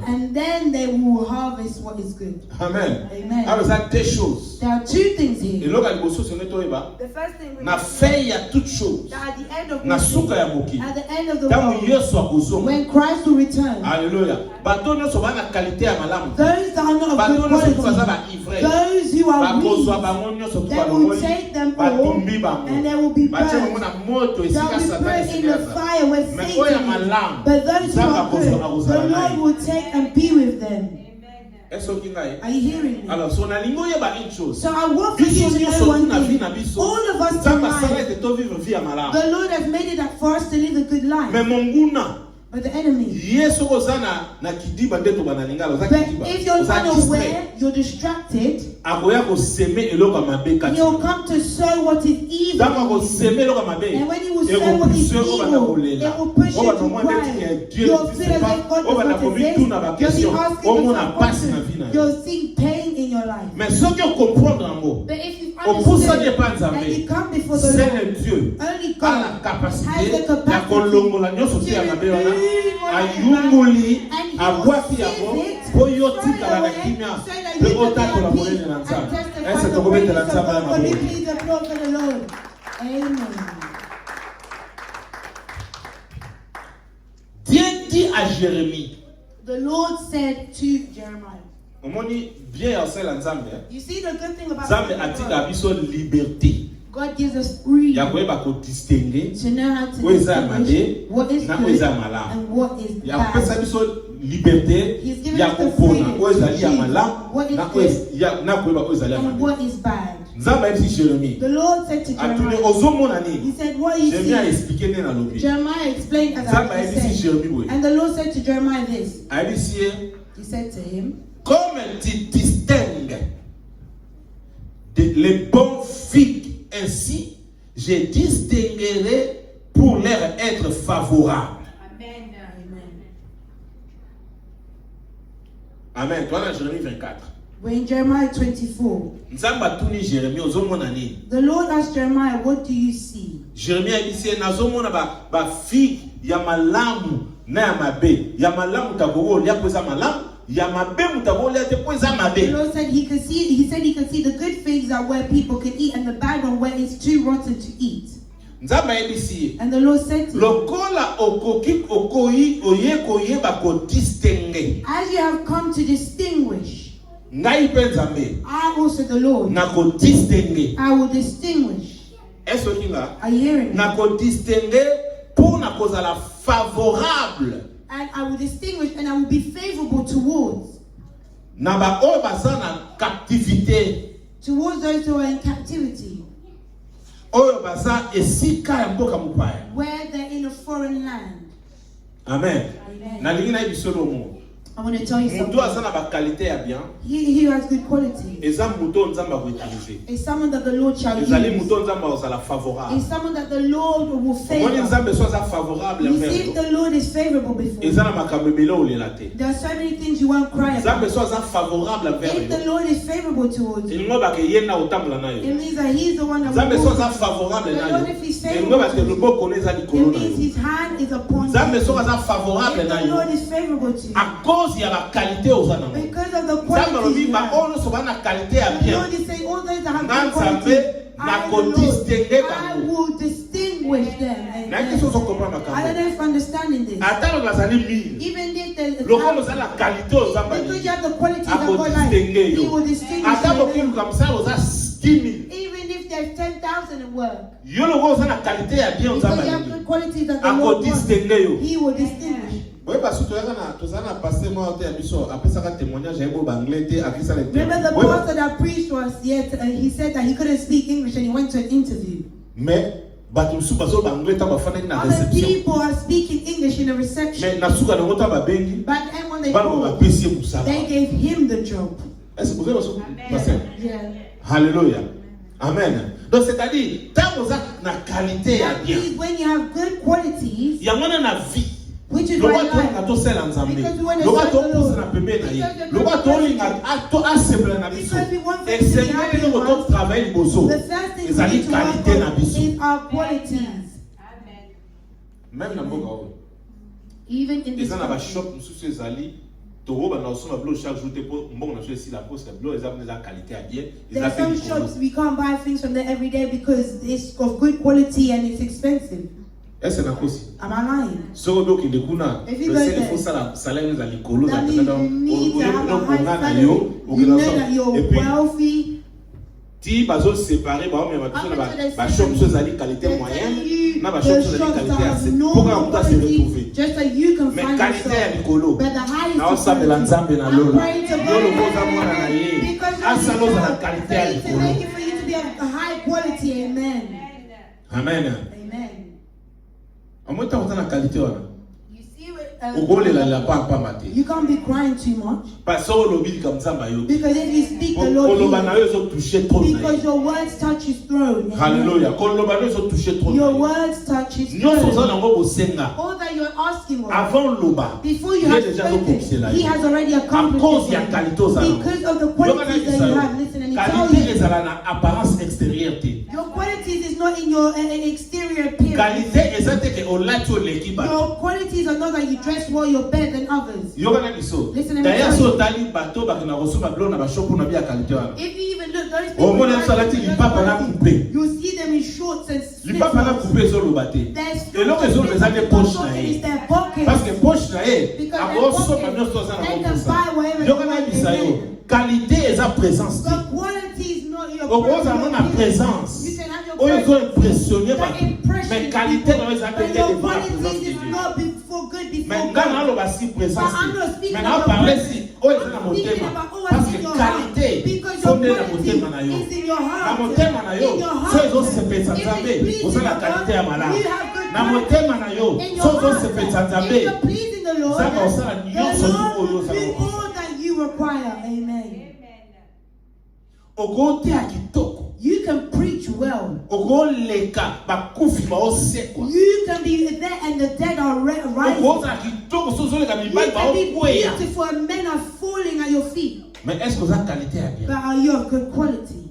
And then they will harvest what is good. Amen. Amen. There are two things here. The first thing we na fin ya toute chose, that at the end of na suka ya moki, at the end of the tangu world, Yesu akuzonga, when Christ will return, hallelujah, bato nyonso bana qualité ya malamu, those that are not of bato good nyonso baza ba quality, ivre, those who are bakozwa weak, bango nyonso they will take them all and they will be burned. batie na moto They'll esika be put satani in the fire where mais oya Satan is. malamu, But those who are good, the akozala Lord will take and be with them. Est-ce que vous Are you hearing me? alors, si on a une chose, So I want for you to know one thing. All of us tonight, the Lord has made it that for us to live a good life. mais mon gouna, But the enemy. Yesu kozana na kidiba ndeto banalingala But if you're unaware, you're distracted, akoya ko semer eloko mabe kati. He'll come to sow what is evil. Dama ko semer eloko mabe. And when he will sow what is evil, it will push you to cry. You'll feel as if God does not exist. You'll be asking yourself questions. You'll see pain in your life. Mais ce que comprendre en mot, But if you understand and you come before the Lord, Dieu only a God la capacité has the ya kolongola nyoso te ya mabe wana ayunguli abwaki yango po yo tikala na kimia pe otakola monene na nzambe. Ese tokobetela nzambe ya maboko. Amen. Dieu dit à Jérémie, The Lord said to Jeremiah, omoni bien ya osala nzambe, you see the good thing about nzambe atika biso liberté God gives us freedom ya koyeba ko distinguer to know how to oyo eza ya distinguish mabe what is na oyo eza ya good malamu, and what is ya kopesa bad. biso liberté He's given ya us the kopona freedom oyo to ezali ya choose malamu what is na good na koyeba oyo ezali ya and mabe. what is bad. Nzambe ayebisi Jérémie The Lord said to atuni Jeremiah, ozomona He nini. said, what you Jérémie a see. expliqué nini alobi. Jeremiah explained as Nzambe I ayebisi said. Jérémie boye And the Lord said to Jeremiah this. ayebisi ye He said to him, comme tu distingues les bons figues ainsi, je distinguerai pour leur être favorable. Amen. Amen. Toi, dans Jérémie 24. We're in Jeremiah 24. Nzambe atuni Jérémie ozomona nini. The Lord asked Jeremiah, what do you see? Jérémie ayebisi ye nazomona ba figue ya malamu na ya mabe. Ya malamu takokolia po eza malamu. Ya mabe mutakokolia te po eza The mabe. Lord said he could see the good things are where people can eat and the bad one where it's too rotten to eat. Nzambe ayebisi ye And the Lord said to him, lokola okoki okoyi oye koyeba ko distingue. as you have come to distinguish, Ngai pe Nzambe I also the Lord, na ko distingue. I will distinguish. Est-ce que nga Are you hearing me? na ko distingue pour na kozala favorable And I will distinguish and I will be favorable towards na ba oyo baza na captivité, those who are in captivity, oyo baza esika ya mboka mopaya. where they're in a foreign land. Amen. Amen. Nalingi na yebiso lomo. I want to tell you Mutu something. aza na ba qualité ya bien. He who has good quality Eza mutu Nzambe akoutiliser. is someone that the Lord shall Ezali use. mutu Nzambe ozala favorable. Is someone that the Lord will Omoni favor. Nzambe so aza favorable You see, envers if yo. the Lord is favorable before you, Eza na makambo ebele olela te. there are so many things you won't cry Nzambe about. so aza favorable envers If the yo. Lord is favorable towards you, Elingo bake ye na otambola na yo. it means that He's the one that Nzambe will so walk aza with you. favorable The na Lord, yo. if He's Elingo bake favorable to you, loboko na eza it likolo na means yo. His hand is upon Nzambe so you. aza favorable If na the Lord yo. is favorable to you, À cause ya ba qualité oza na mo. because of the Nzambe qualities lobi you ba have, oyo so ba na qualité ya the bien. Lord is saying all those that have Na good qualities, Nzambe na I, ko the Lord, distinguer I bango. will distinguish them. Na yaki so so comprendre I don't makambo. know if you're understanding this. Ata lo bazali mille. Even if the Lokolo oza na qualité oza ba because ni. you have the qualities A of ko God, like distinguer He yo. will distinguish Ata them. bokilu kamsa oza 10,000. Even if there's 10,000 in work, Yo lo oza na qualité ya bien oza because ba you have ni. good qualities that the A ko Lord wants, distinguer yo. He will distinguish. Boye basu toza na passer moi te abiso apesaka témoignage ya bo banglais te akisa le. Remember the pastor that preached to us yet, he said that he couldn't speak English and he went to an interview. Mais bato musu bazo banglais ta bafana na Other réception. people are speaking English in a reception. Mais na suka na ngota ba bengi But then when they ba ba called, pesi musala. they gave him the job. Est-ce que vous avez passé? Yeah. Alléluia. Amen. Donc c'est-à-dire tant vous na qualité ya That bien. means when you have good qualities, Ya mwana na vie. which is Lo why wa to na life, to sela nzambe. Because we want to Lo wa serve to the pousse Lord. na pembe na ye. Because Lo wa to linga to assemble na biso. Because we want Et things to be c'est happy que with nous us. travail bozo. the first thing we Ezali need to work qualité na on biso. is our qualities. Même na mboka oyo. Even in this Eza na ba country. shop mususu ezali to ba na osoma blo chaque jour te po mbongo na choisi la poste blo eza na qualité ya bien. There are some shops we can't buy things from there every day because it's of good quality and it's expensive. Est-ce na kosi? Am I lying? So donc il kuna If you le go sel there, faut ça la salaire za likolo That means you need to have a high salary. You know that you're et puis wealthy. ti bazo séparer ba mais ba shop so zali qualité They tell moyenne you na ba the shop so zali shops qualité that assez have pour normal qu'on puisse se quality, retrouver just so you can mais find qualité ya yourself. likolo But the highest na aosambela nzambe na I'm lola praying to yo lokoza mwana na ye because asala ozala kalite ya faith to likolo. make it for you to be of a high quality. Amen. Amen. Amen. Amwita kutana kalite wana You see, ugolela la papa mate you can't be crying too much parce que olobi kamzamba yo because if you speak the Lord oloba na yo hears. zo toucher trop na Because ye. your words touch His throne. Amen. Hallelujah. Koloba na yo zo toucher trop na Your ye. words touch His Nyonso za throne. nango bosenga All that you're asking of, avant loba before you il have est déjà spoken, spoken. He has already À accomplished cause it. ya qualité aux anges. Because of the qualities that you have. Listen, and He tells Qualité you, ezala na apparence extérieure te. your qualities is not in your exterior appearance. Qualité eza te ke olati oleki bato. Your qualities are not that you dress well, you're better than others. Yokana biso. Listen, D'ailleurs let me so tali bato bakina kosomba bilo na bashopu na bia qualité wana. If you even look, those Au people, moins ça lati lipapa na coupe. you see them in shorts and Lipapa na coupe ezo loba te. Their Eloko ezo eza te poche na ye. their pockets. Parce que poche na ye Because akosomba nyonso eza na they can kokosa. buy whatever they Yokana want. bisa yo. Qualité eza présence te. The quality is not your Okoza mona présence. You can have your Oyo zo presence. impressionner The bato. impression Mais qualité people. na eza But te your devant la présence qualities de is Dieu. not before good before Mais God. nga na aloba si présence But I'm not te. speaking Mais about na parler presence. si oyo eza na I'm speaking motema. about what's Parce in que your heart. qualité Because your fonde na quality motema na yo. is in your Na heart. motema na yo In your so heart. ezosepesa If nzambe it's pleasing oza na to qualité ya God, malamu. you have good Na quality. motema na yo In so your heart. ezosepesa If nzambe. you're pleasing the Lord, Zaka osala the nyonso oyo Lord will osala do kokosa. all that you require. Amen. Okote ya kitoko. You can preach well. Okoleka bakufi baosekwa. You can be there and the dead are rising. Okoza ya kitoko so zoleka You mibali can be baokweya. beautiful and men are falling at your feet. Mais est-ce que oza qualité ya bien? But are you of good quality?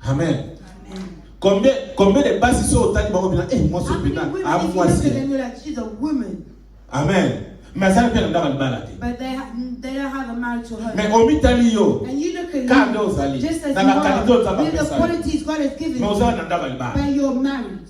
Amen. Combien de bases sont au tali bango bina moi How c'est many bina women, ah if you moi look at c'est. them, you're like, she's a woman. Amen. Mais ça ne peut pas bala te. But they don't have a marital home. Mais omitali yo. And you look at Quand you, on s'allie, just as dans you la qualité on are, s'en with the va qualities God has given mais on you, s'en anda bala. but you're married.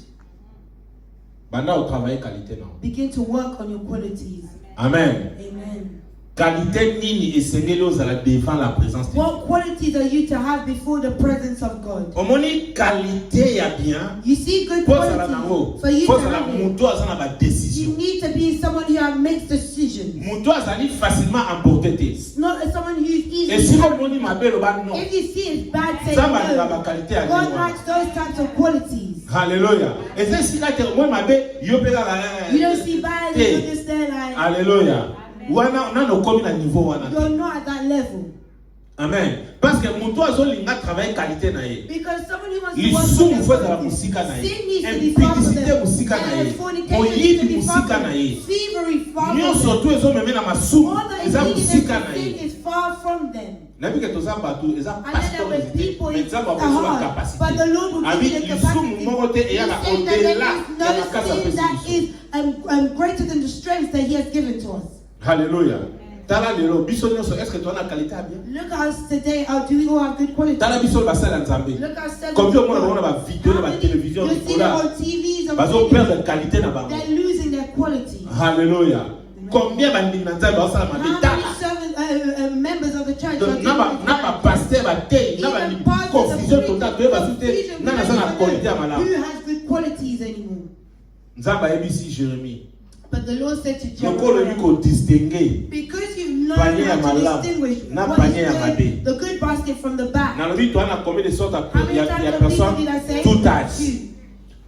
Banda au travail qualité non. Begin to work on your qualities. Amen. Amen. Qualité nini esengeli ozala devant la présence de Dieu. What qualities are you to have before the presence of God? Omoni qualité ya bien. You see good Pour ça nango. qualities for you Pour to ça have it. muto azana ba You décision. need to be someone who makes decisions. Muto azali facilement emporté te. Not someone who's Et easy. si omoni mabelo ba non. If you see it's bad, say Zamba na no. ba qualité ya God bien. likes those types of qualities. Hallelujah. Et c'est si ka te moi mabe yo peka You don't see bad, Hey. you just there like Alléluia. Wana na no komi na niveau wana. you're not at that level. Amen. Parce que muto azolinga travail qualité na ye. Because someone who wants to Lisumu work fo on za their musika na ye. sin needs to be far from Impudicité them. musika na ye. And fornication needs to Oyibi be far musika from na them. ye. Thievery far from Nyonso them. tu ezomeme na masumu All that is eza needed musika in na sin ye. is far from them. Nabi ke toza bato eza And then there pasteur were zite. people Mais in nzambe the akozwa ba heart, but the capacité. Lord will give Abi you the lisumu capacity. moko te eyaka He's saying that there au-delà is ya no makasi sin apesi that biso. is greater than the strength that He has given to us. Hallelujah. Tala lelo biso nyonso est-ce que tu as qualité ya bien? Look at us today. Do we all have good quality? Tala biso basala nzambe. Look at us. Combien on a ba vidéo na ba télévision You see them on TVs, on bazo radio. perdre qualité na bango. They're losing their quality. Hallelujah. Combien bandingi na nzambe basala How mabe many tala. members of the church Donc are na ba pasteur ba te na ba even pastors of confusion totale to ba sute confusion na na sana qualité ya who malamu. has good qualities anymore? Nzambe ayebisi Jérémie. But the Lord said to Lokolo Jeremiah, liko distinguer. because you've learned Panier ya how to malamu, distinguish na what panier ya is mabe. good, the good basket from the bad. Na lobi to ana combien de sortes How many ya times ya of people personne did I say? tout âge. Two.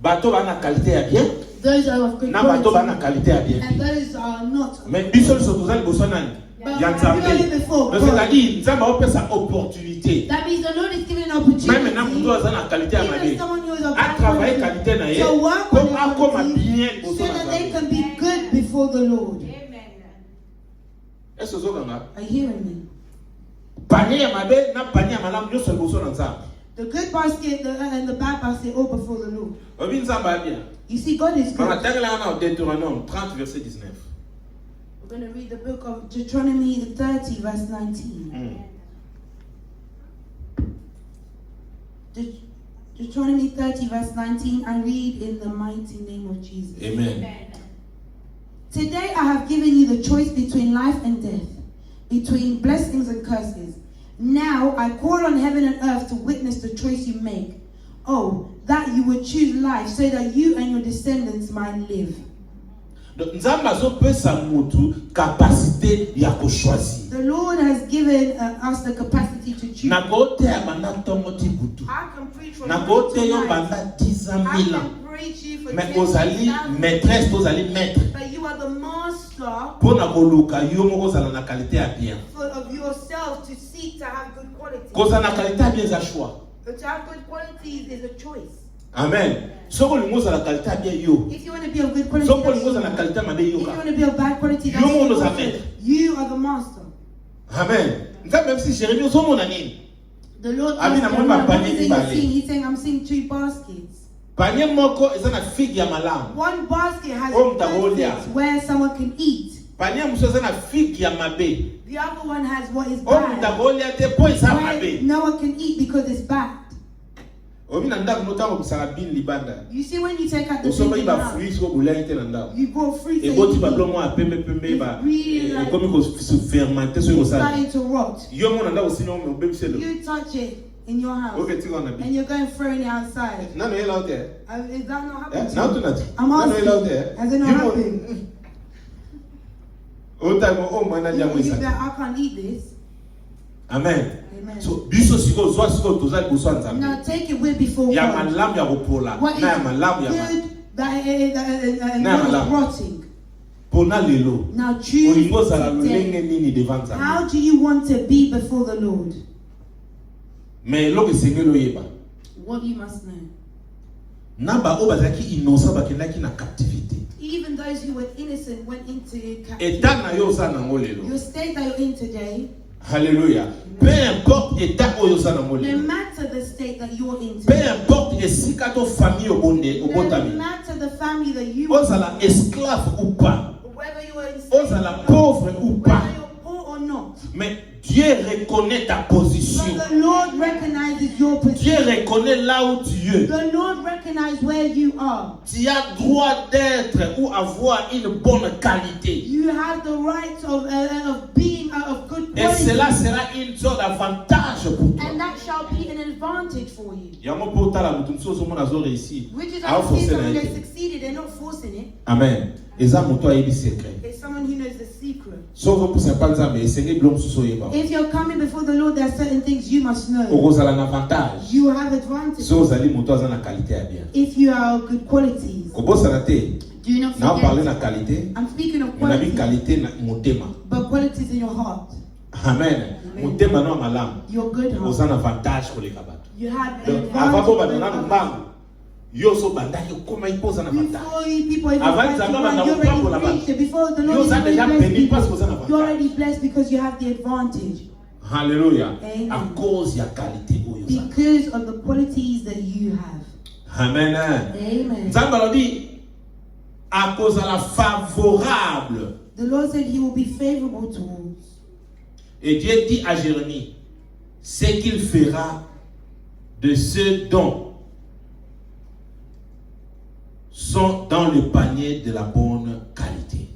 Bato bana qualité ya bien. Those are of good Na bato bana quality. qualité ya bien. And those are not. Mais biso so tozali boso nani? But Ya have you heard it nzambe. before? Donc c'est-à-dire nzambe opesa opportunité. That means the Lord is giving an opportunity. Même maintenant muto aza na qualité ya Even mabe. someone who is of A bad travailler quality, qualité na ye. to work Pour on their akoma quality, bien so boso na that they nzambe. can be good before the Lord. Est-ce que vous avez Are you hearing me? panier ya mabe na panier ya malamu nyonso boso na nzambe. The good basket and the bad basket all before the Lord. Obi nzambe abia. You see, God is good. Mama tangela na Deutéronome 30 verset 19. We're going to read the book of Deuteronomy 30 verse 19. Deuteronomy 30 verse 19, I read in the mighty name of Jesus. Amen. Today I have given you the choice between life and death, between blessings and curses. Now I call on heaven and earth to witness the choice you make. Oh, that you would choose life so that you and your descendants might live. Nzamba zo pesa mutu capacité ya ko choisir. The Lord has given us the capacity to choose. Na kote ya banatongo ti butu. I can preach for Na kote yo you banda 10,000 I ans. can preach you for Mais 10,000 ozali ans. maîtresse, ozali maître. But you are the master Pour na koluka yo moko zala na qualité ya bien. of yourself to seek to have good qualities. Koza na qualité ya bien za choix. But to have good qualities is a choice. Amen. Soko lingoza la qualité ya bien yo. If you want to be of good quality, Soko that's lingoza you. la qualité mabe If yo you ka. want to be of bad quality, that's Yo mo you. nos also. amen. You are the master. Amen. Nza même si Jérémie ozo mona nini. The Lord Amina, asked mwema him, what panier is it ibale. you're seeing? He's saying, I'm seeing 2 baskets. Panier moko eza na figue ya malamu. One basket has Oh, good mtagolia. figs where someone can eat. Panier muso eza na figue ya mabe. The other one has what is Oh, bad, mtagolia te po eza where mabe. no one can eat because it's bad. Omi na ndako notango bisala bin libanda. You see, when you take out the Osoba thing iba out, fruits ko bulai te na ndako. you go free E to boti eat. ba blomo a pembe ba. Really like- Komi ko se fermenter so ko It's sa. starting to rot. Yo mo na ndako sino mo bebe selo. You touch it in your house, Okay, tigo na bi. and you're going throwing it outside. Nano yela out there. Is that not Eh, happening? now tonight. I'm Nano asking. yela out there. Has it not happened? O time o mwana jamu You isa. bet I can't eat this. Amen. Amen. So biso siko zwa siko toza kuso nzambe. Now take it way before Ya God. malamu ya kupola. What is Na ya malamu ya good that Na what is malamu. rotting. pona lelo. Now choose Olingo zala lulenge today. nini devant nzambe. How do you want to be before the Lord? Mais eloko esengeli oyeba. What you must know. Na ba o bazaki innocent bakendaki na captivité. Even those who were innocent went into captivity. État na yo oza nango lelo. Your state that you're in today, Alléluia. Peu importe état oyo oza nango no lelo. matter the state that you're in Peu today, importe esika to famille obonde no obotami. matter the family that you are, Ozala esclave ou pas. whether you are in Ozala pauvre ou pas. whether you're poor or not, Mais Dieu reconnaît ta position. but the Lord recognizes your Dieu position. reconnaît là où tu es. The Lord recognizes where you are. Tu as droit d'être ou avoir une bonne qualité. You have the right of being of good Et quality, cela sera une sorte d'avantage pour toi. and that shall be an advantage for you. Yango po tala mutu mso so mona zo réussir. Which is A how forcer when na they ye. succeeded, they're not forcing it. Amen. Eza mutu ayebi secret. It's someone who knows the secret. So vous pour pas nzambe esenge blom so yeba. If you're coming before the Lord, there are certain things you must know. Okozala na avantage. You have advantage So ozali mutu aza na qualité ya bien. if you are of good qualities. Kobosana te. Do not Na parler forget. na qualité. I'm speaking of On a vu qualities, qualité na motema. but qualities in your heart. Amen. Motema no malamu. Your good heart. Oza na avantage koleka bato. You have an Donc avant bo advantage. badana mbangu. Yo so bandaki koma ipoza na avantage. Before you people even Avant fight ça, you, non, you're on parle already là-bas. preached it. Before the Yo, Lord is ça already déjà blessed béni parce que people. ça n'a pas You're avantage. already blessed because you have the advantage. Alléluia. Amen. À cause ya qualité oyo za. Because of the qualities that you have. Amen. Amen. Nzambe alobi à cause de la favorable. The Lord said he will be favorable towards. Et Dieu dit à Jérémie, c'est qu'il fera de ceux dont sont dans le panier de la bonne qualité.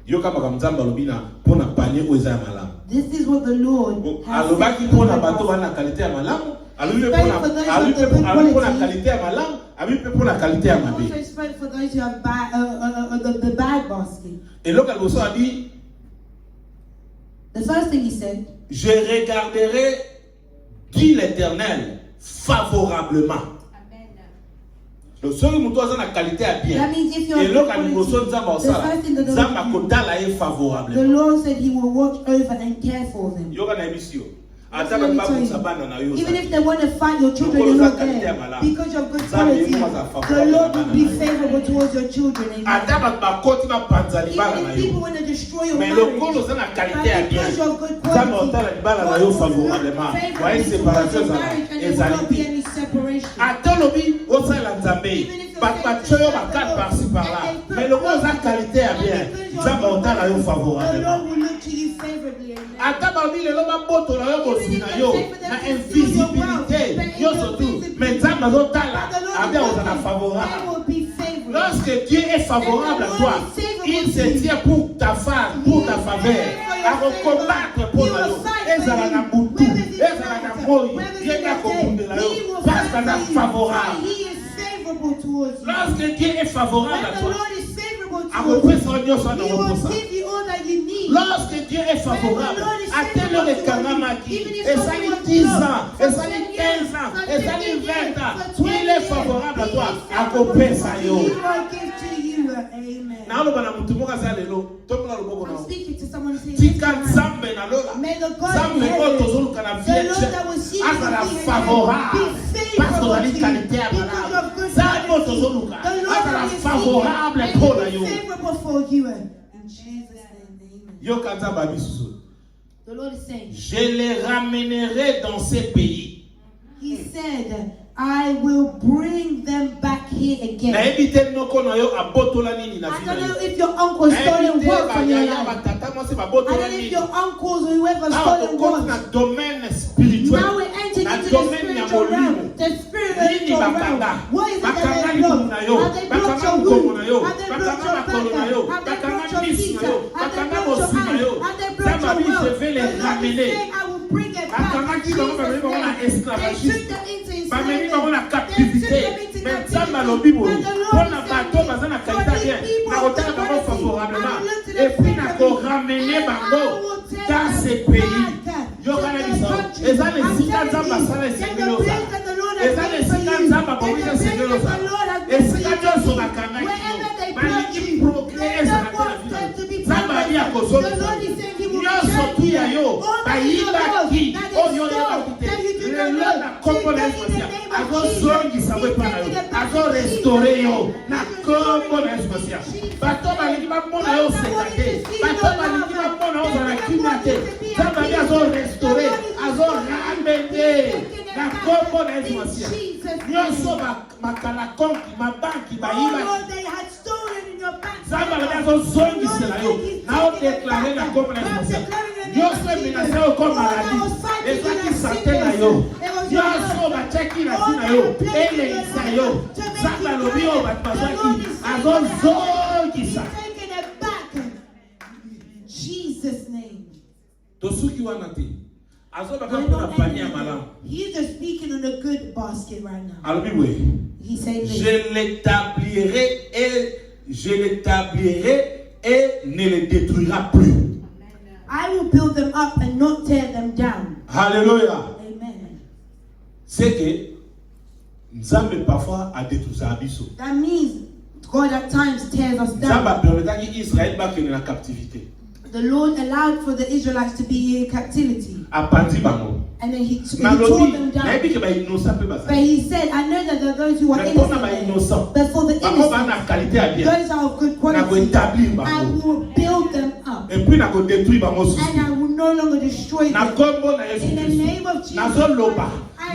Yoka Nzambe alobi na pona panier oyo eza ya malamu. This is what the Lord has Alobaki said. pona bato wana qualité ya malamu, alobi pona qualité ya malamu, alobi pona qualité ya He mabe. also spoke for those who have the bad basket. Et lorsque Alboso a dit, The first thing he said, je regarderai, dit l'Éternel, favorablement. Donc, si vous avez la qualité à bien, that means if you're et of lorsque good Alboso quality, Nzamba the osala, first thing that the Nzamba Lord, kotala est the favorablement. Lord said he will watch over and care for them. Yoka na emission. That's Ata what he ba told kusa you. bana na yo. Even if they want to fight your children, you're not there. Because of good quality, the Lord will be favorable towards your children. Amen. Ata ba bakoti ba panza libala Even na if people yo. want to destroy your Mais marriage, le kolo za na but qualité à bien. because of good Nzamba quality, otala libala na God yo will look favorablement. Voyez favorably towards séparation your za marriage and there will not be ezaliti. any separation. Ata lobi osala Nzambe. Bapachoyo bakati par-ci par-là. Mais le kolo za qualité à bien. Nzamba otala yo The favorablement. Lord will look to you favorably. Amen. Ata babi lelo baboto na yo bosi na yo na invisibilité yo surtout mais Nzamba azotala abia ozala favorable. They will be favorable. Lorsque Dieu est favorable à toi, il se tient pour ta femme, pour ta faveur, à recombattre pour la yo. Ezala na butu, ezala na moi, Dieu n'a kokundela yo parce que na favorable. He is favorable towards you. Lorsque Dieu est favorable When à the toi, Lord is favorable He will give you all that you need. Lorsque Dieu est favorable, à tel heure et Kanamaki, et ça dit 10 ans, et ça dit 15 ans, et ça dit 20 ans, il est favorable à toi. À couper ça, yo. Amen. I'm speaking to someone who says, may the God of heaven, the Lord that will see you be favorable for you. In Jesus' name, amen. The Lord is saying, je les ramènerai dans ces pays. He said, I will bring them back here again. I don't know if your uncle stole work from your life. I don't know if your uncles or whoever stole work. Now we're entering into the spiritual realm. The spiritual realm. What is it that they blocked? Have they blocked your womb? Have they blocked your background? Have they blocked your visa? Have they blocked your hand? Have they blocked your wealth? The Lord is saying, I will bring it back. They took them into Bameni ba la captivité, mais ça malobi bo. Pour na bateau baza na qualité bien. Na hôtel ba favorablement. Et puis na ko ramener bango dans ces pays. Yo kana biso. Eza le sika nzamba sala semelosa. Eza le sika nzamba ba wisa semelosa. Esika jo so bakanga ki. Bani procréer ça na vie. Nzamba dia ko so. Yo so tu ya yo. Ba yiba ki. O yo ya ba kite. Le Lord na component azo zongi sawe pana yo azo restaurer yo na kombo na espacia bato balingi bamona yo sekate bato balingi bamona yo zala kimate zamba bi azo restaurer azo ramener na kombo na espacia nyonso makala konki mabanki bayiba zamba bi azo zongi sela yo na o déclarer na kombo na espacia nyonso menacé yo comme maladie ezaki santé na yo nyonso bacheki na tina yo eleisa yo zamba lobi yo bato bazwaki azozongisa Jesus' name. tosuki wana te azobaka mpona panie ya malamu. He is just speaking on a good basket right now. alobi boye je l'établirai et ne les détruira plus. I will build them up and not tear them down. Hallelujah. Amen. C'est que Nzambe parfois a détruit sa abisso. That means God at times tears us down. Nzambe permetaki Israël ba kene na captivité. The Lord allowed for the Israelites to be in captivity. Apandi bango. And then he tore them down. But he said, I know that there are those who are innocent. But for the innocent, those are of good quality, I will build them up. And I will no longer destroy them. In the name of Jesus, I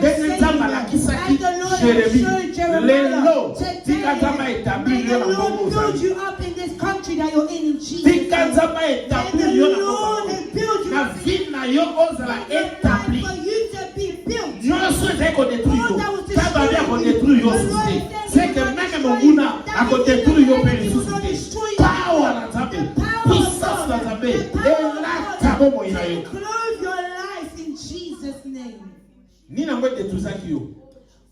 say that as the Lord has showed Jeremiah, today, may the Lord build you up in this country that you're in Jesus' name. May the Lord build you up in this for you to be built. C'est que même mon mouna a côté tout le monde power na Nzambe, puissance na Nzambe, et la tabo mo ina yo. Clothe your life in Jesus' name. Ni na ngo détruisaki yo.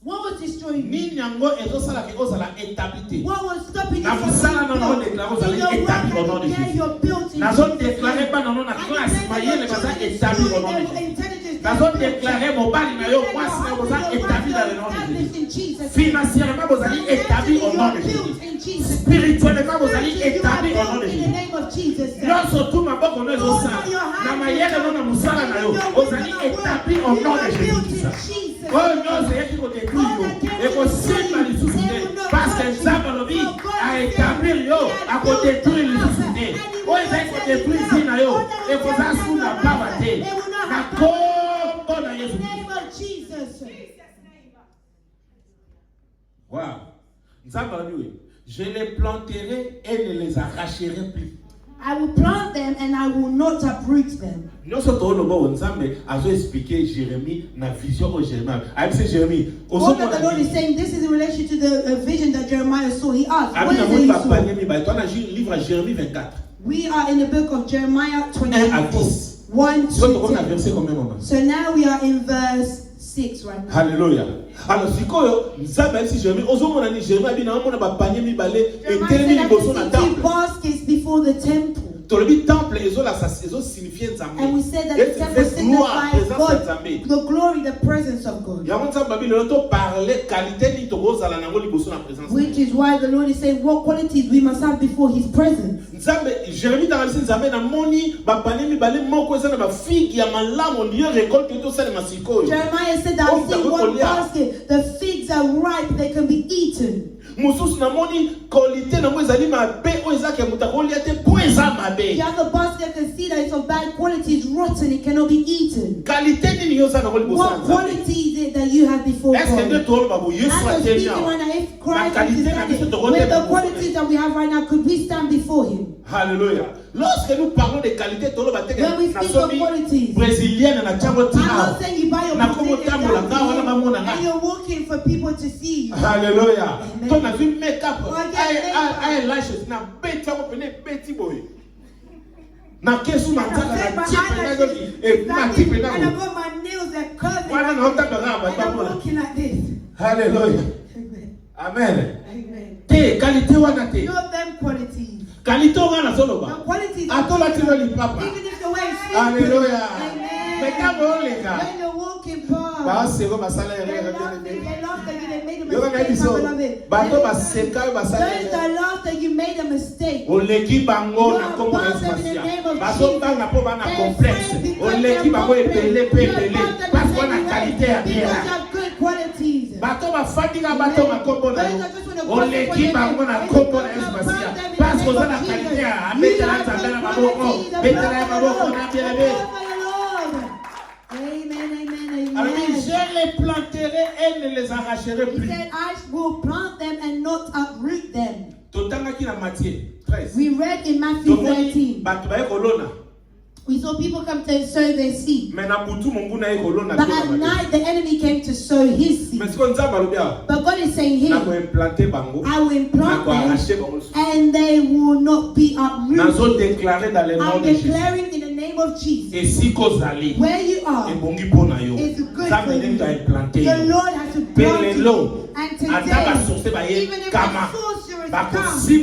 What was destroying ni nyango ezosala ke ozala établi. What was stopping you from being built? Nazo déclarer pas non na classe mayele baza établi au nom de Jésus. Nazo déclarer mobali na yo kwasi na baza établi dans le nom de Jésus. Financièrement bozali établi au nom de Jésus. Spirituellement bozali établi au nom de Jésus. Yo surtout maboko no ezosala na mayele no na musala na yo bozali établi au nom de Jésus. Oh non, c'est qui côté tout et qu'on simba les sous-idées parce que Nzambe a établi yo à côté tout les sous-idées. Oh ils ont détruit zina yo et qu'on a sous la pavate. Na kombo na Jésus. Wow. Nzambe lui, je les planterai et ne les arracherai plus. I will plant them and I will not uproot them. Nous sommes au niveau Nzambe a expliqué Jérémie na vision au Jérémie. I say Jérémie. All that the Lord is saying, this is in relation to the vision that Jeremiah saw. He asked, what is it you saw? We are in the book of Jeremiah 24. 1 to 10. So now we are in verse 6 right now. Hallelujah. Alors sikoyo nzambe si Jérémie ozomona ni Jérémie abina mona ba panier mibale etelemi liboso na temple. Baskets before the temple. Tolobi temple ezo signifie nzambe. And we said that the temple signifies God, the glory, the presence of God. Yango nzambe babilo to parler qualité ni tozala nango liboso na présence. Which is why the Lord is saying what qualities we must have before His presence. Nzambe Jérémie tangalisi nzambe na moni ba panier mibale moko eza na ba figue ya malamu ndiyo récolte to sala masikoyo. Jeremiah said that I see one basket, the figs are ripe, they can be eaten. Mususu na moni qualité na mo ezali mabe o ezake mutakolia te po eza mabe. The other basket can see that it's of bad quality, it's rotten, it cannot be eaten. Qualité ni yosa na liboso. What quality is it that you have before God? Est-ce que toi babu Yesu I'm speaking right now, if Christ is standing with the qualities that we have right now, could we stand before Him? Hallelujah. Lorsque nous parlons de qualité, when we speak of qualities, brésilienne na chango I'm not saying you buy your Brazilian and you're walking for people to see you. Hallelujah. Amen. Ton a vu make-up, eyelashes na beti ako pene beti boy. Na kesu mataka na tipe na tipe na. And I got my nails that curving. And I'm walking like this. Hallelujah. Amen. Amen. Te qualité wana te. Not them qualities. Qualité wana soloba. The qualities. Atola tilo li papa. Even if the way it's Hallelujah. Amen. When you're walking past. They laugh at you, they made a Those that laugh that you made a mistake. Because you have good qualities. Alors, je les planterai et ne les arracherai plus. He said, I will plant them and not uproot them. We read in Matthew 13. We saw people come to sow their seed. But at night the enemy came to sow his seed. But God is saying here, I will implant them and they will not be uprooted. I'm declaring in the name of Jesus, where you are is good for you. The Lord has to plant you. And today, even if the sorcerers come, they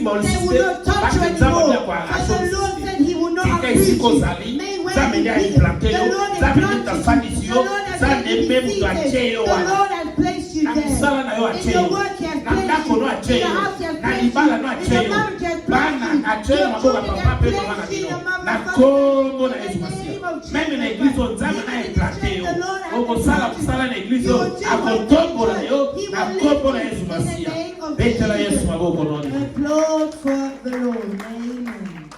will not touch you anymore. Because the Lord said He will not uproot you. May where you be, the Lord has planted you. The Lord has made you seated. The Lord has placed you there. In your work He has placed you. In your house He has placed you. In your marriage He has placed you. Your children has placed you. Your mama has placed you. In the name of Jesus. Même l'église au Nzambe na implanté yo. Okosala kusala na église yo. Akotombola yo. Akotombola Yesu Masia. Betela Yesu maboko noni. Applaud for the Lord. Amen.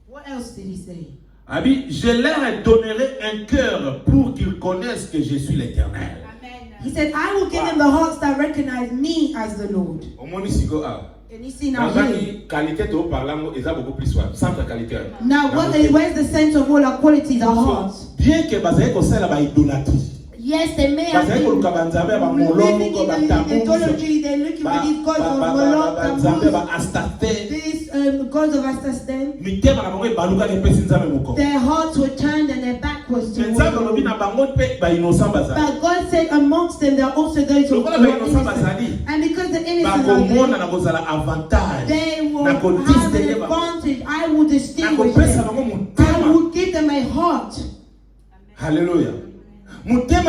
What else did he say? Abi, je leur donnerai un cœur pour qu'ils connaissent que je suis l'Éternel. He said, I will give them the hearts that recognize me as the Lord. And you see now here. Now, where's the sense of all our qualities, our hearts? Yes, they may have been living in idolatry. They're looking for these gods of Moloch, these gods of Astastem. Their hearts were turned and their back was towards the But God said amongst them there are also those who are innocent. And because the innocent are there, they will have an advantage. I will distinguish them. I will give them a heart. Hallelujah. Not the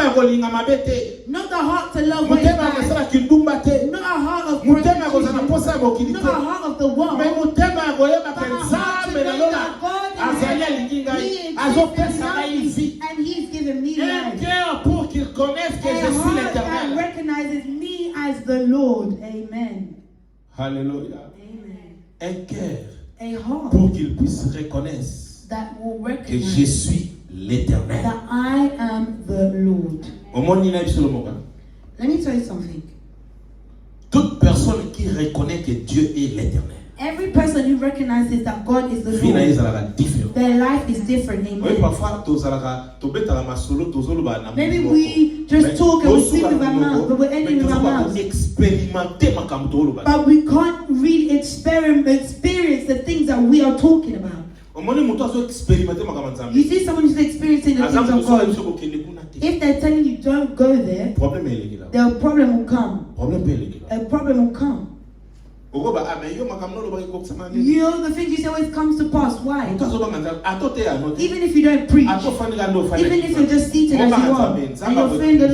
heart to love what is bad. Not a heart of prostitution. Not a heart of the world. But a heart to know that God and He's given me life. A heart that recognizes me as the Lord. Amen. Hallelujah. Amen. A heart pour qu'il puisse reconnaître that will que recognize je suis l'Éternel. That I am the Lord. Let me tell you something. Toute personne qui reconnaît que Dieu est l'Éternel. Every person who recognizes that God is the Lord, their life is different. Amen. Maybe we just talk and we speak with our mouth, but we're ending with our mouth. But we can't really experience the things that we are talking about. You see someone who's experiencing the things things of God, if they're telling you don't go there, the problem will come. A problem will come. You know the things you say always comes to pass. Why? Even if you don't preach, even if you're just seated as you are, and you're fearing the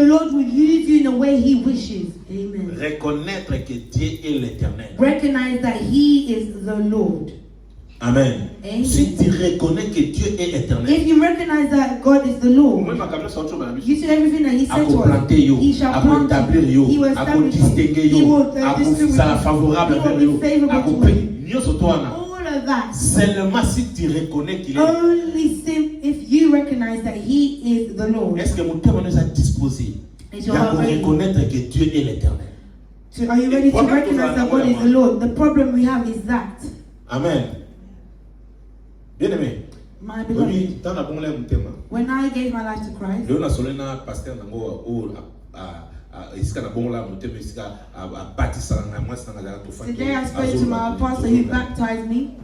Lord will use you in the way He wishes. Amen. Recognize that He is the Lord. Amen. Amen. Si tu reconnais que Dieu est éternel, if you recognize that God is the Lord, you see everything that He said to us. He shall plant you, He will establish you, He will distribute you, He will be favorable to you. All of that. Seulement si tu reconnais qu'il est. Only if you recognize that He is the Lord. Est-ce que mon cœur nous a disposé à reconnaître que Dieu est l'éternel? So are you ready to recognize that God is the Lord? The problem we have is that. Amen. Bien-aimé. My beloved, when I gave my life to Christ, today I spoke to my pastor who baptized me.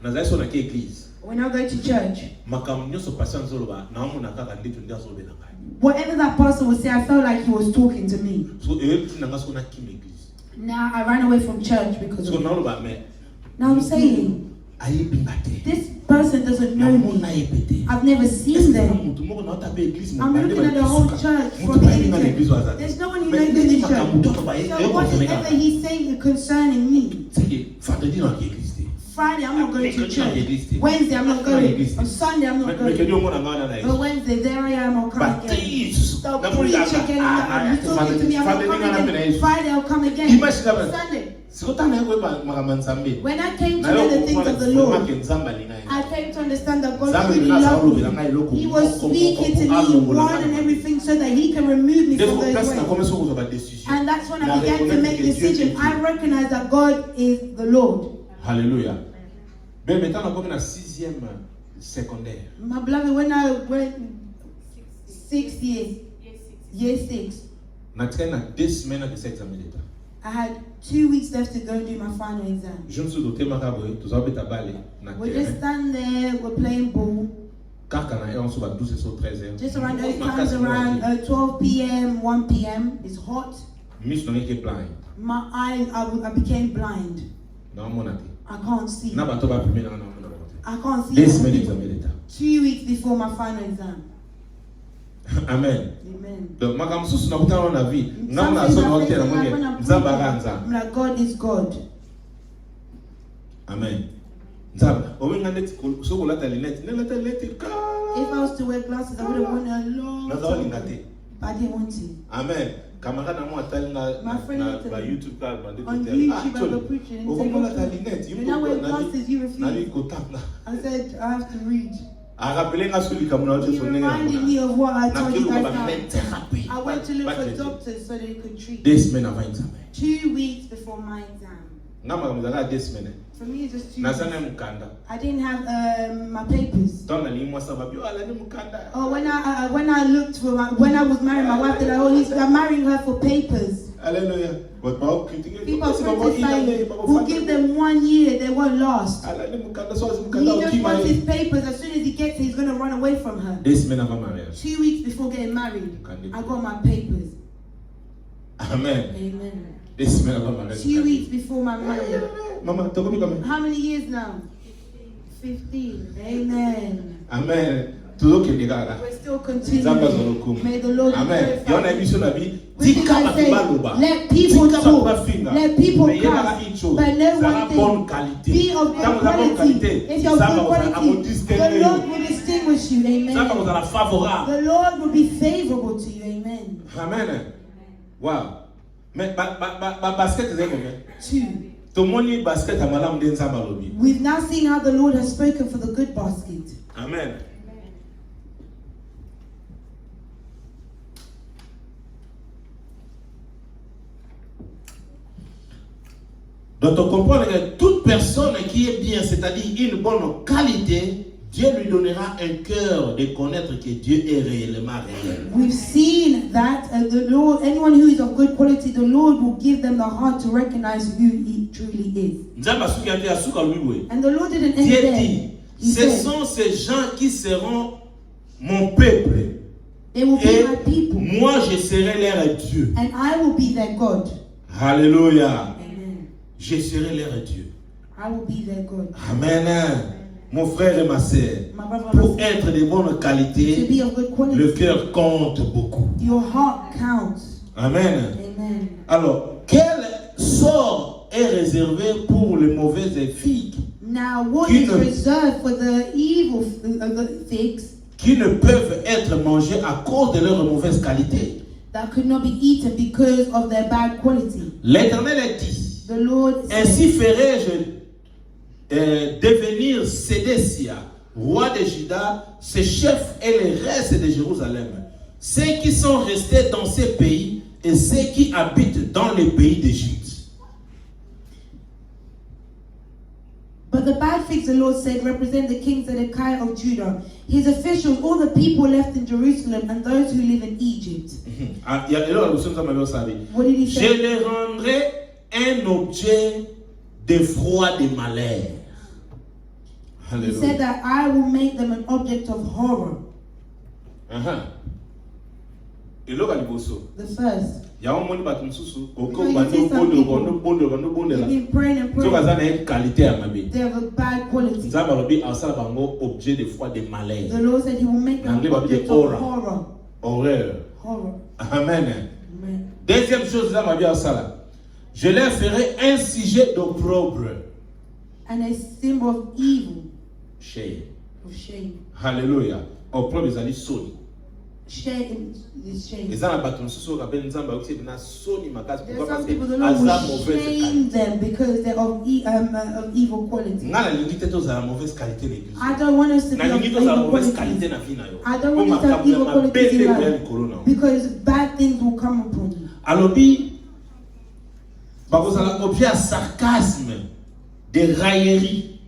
When I go to church, whatever that pastor would say, I felt like he was talking to me. Now I ran away from church because of it. Now I'm saying, this person doesn't know me. I've never seen them. I'm looking at the whole church from the internet. There's no one who knows this church. So whatever he's saying concerning me, Friday I'm not going to church. Wednesday I'm not going. On Sunday I'm not going. But Wednesday there I am, I'll come again. So preach again. You're talking to me, I'm not coming again. Friday I'll come again. Sunday. When I came to know the things of the Lord, I came to understand that God really loved me. He was speaking to me, warning everything so that He can remove me from those ways. And that's when I began to make decisions. I recognize that God is the Lord. Hallelujah. Mais maintenant, on a 6e secondaire. My beloved, when I went 6 years, year 6, I had 2 weeks left to go and do my final exam. We just stand there, we're playing ball. Just around those times, around 12 p.m., 1 p.m. It's hot. My eyes, I became blind. I can't see. I can't see. 2 weeks before my final exam. Amen. Amen. Donc, I'm like, God is God. Amen. If I was to wear glasses, I would have worn a long time. But I didn't want to. Amen. My friend on YouTube, I was preaching. When I wear glasses, you refuse. I said, I have to read. He reminded me of what I told you guys now. I went to look for doctors so they could treat me. 2 weeks before my exam. For me, it's just 2 weeks. I didn't have my papers. Oh, when I looked for when I was marrying my wife, they're like, I'm marrying her for papers. Hallelujah. People prophesy, we'll give them 1 year, they won't last. He just wants his papers. As soon as he gets it, he's going to run away from her. 2 weeks before getting married, I got my papers. Amen. Amen. 2 weeks before my marriage. How many years now? 15. Amen. Amen. We're still continuing. May the Lord glorified. Let people talk. Let people cast. But know one thing. Be of good quality. If you're of good quality, the Lord will distinguish you. Amen. The Lord will be favorable to you. Amen. Amen. Wow. Mais basket is combien? 2. We've now seen how the Lord has spoken for the good basket. Amen. Donc on comprend que toute personne qui est bien, c'est-à-dire une bonne qualité, Dieu lui donnera un cœur de connaître que Dieu est réellement réel. We've seen that the Lord, anyone who is of good quality, the Lord will give them the heart to recognize who He truly is. And the Lord didn't end there. Ce sont ces gens qui seront mon peuple. They will be my people. Moi, je serai leur Dieu. And I will be their God. Alléluia. Amen. Je serai leur Dieu. I will be their God. Amen. Mon frère et ma sœur, My brother and pour my sister, être de bonne to qualité, be of good quality, le cœur compte beaucoup. your heart counts. Amen. Amen. Alors, quel sort est réservé pour les mauvaises figues Now, what Qui is ne- reserved for the evil the figs qui ne peuvent être mangées à cause de leur mauvaise qualité? that could not be eaten because of their bad quality? L'Éternel a dit, The Lord ainsi said, ferai-je devenir Sédécia, roi de Juda, ses chefs et les restes de Jérusalem, ceux qui sont restés dans ces pays et ceux qui habitent dans les pays d'Égypte. but the bad figs, the Lord said, represent the king Zedekiah of Judah, his officials, all the people left in Jerusalem, and those who live in Egypt. What did he Je say? les rendrai un objet d'effroi, de malheur. He Alléluia. said that I will make them an object of horror. The first. Ya omoni bato mosusu oko You bando see some bondo people, bondo bondo bondo They've bondela been praying and so baza praying. na qualité ya mabe They have a bad quality. nzambe alobi asala bango objet de foi de malheur The Lord said He will make them an L'anglais va dire object aura. of horror. horreur. Horror. Amen. Amen. Deuxième chose nzambe abi asala, je leur ferai un sujet d'opprobre. And a symbol of evil, Shame. of shame. Hallelujah. Opprobre ezali soni. Shame is shame. Eza na bato mosusu oyo babe nzambe ayoki na soni makasi There pourquoi are parce some people que the Lord aza will mauvaise shame qualité. them because they're of evil quality. Nga nalingi te tozala mauvaise qualité l'église. I don't want us to be of Nalingi tozala evil mauvaise quality. qualité na vie na yo. I don't want you to have Po evil makambo ya qualities in mabe pe koya life likolo na yo. because bad things will come upon you. Alobi bakozala objet ya sarcasme, de raillerie.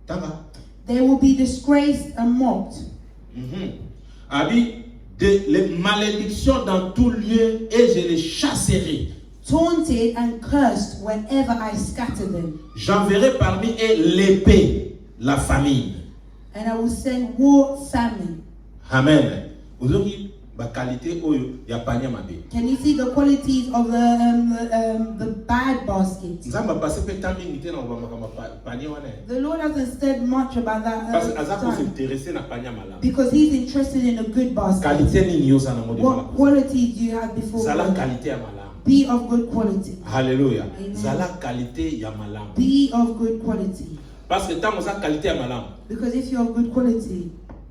Tanga. They will be disgraced and mocked. Abi de les malédictions dans tout lieu et je les chasserai. Taunted and cursed wherever I scatter them. J'enverrai parmi eux l'épée, la famine. And I will send war, famine. Amen. Aujourd'hui, ba qualité oyo ya panya mabe. Can you see the qualities of the bad basket? Nzamba passé pe temps mingi na ba makamba panya wana. The Lord hasn't said much about that Parce que aza ko time s'intéresser na panya malamu. because He's interested in a good basket. Qualité nini yo sana modi What malamu. qualities do you have before Zala God? qualité ya malamu. Be of good quality. Alléluia. Amen. Zala qualité ya malamu. Be of good quality. Parce que tant za qualité ya malamu, Because if you're of good quality,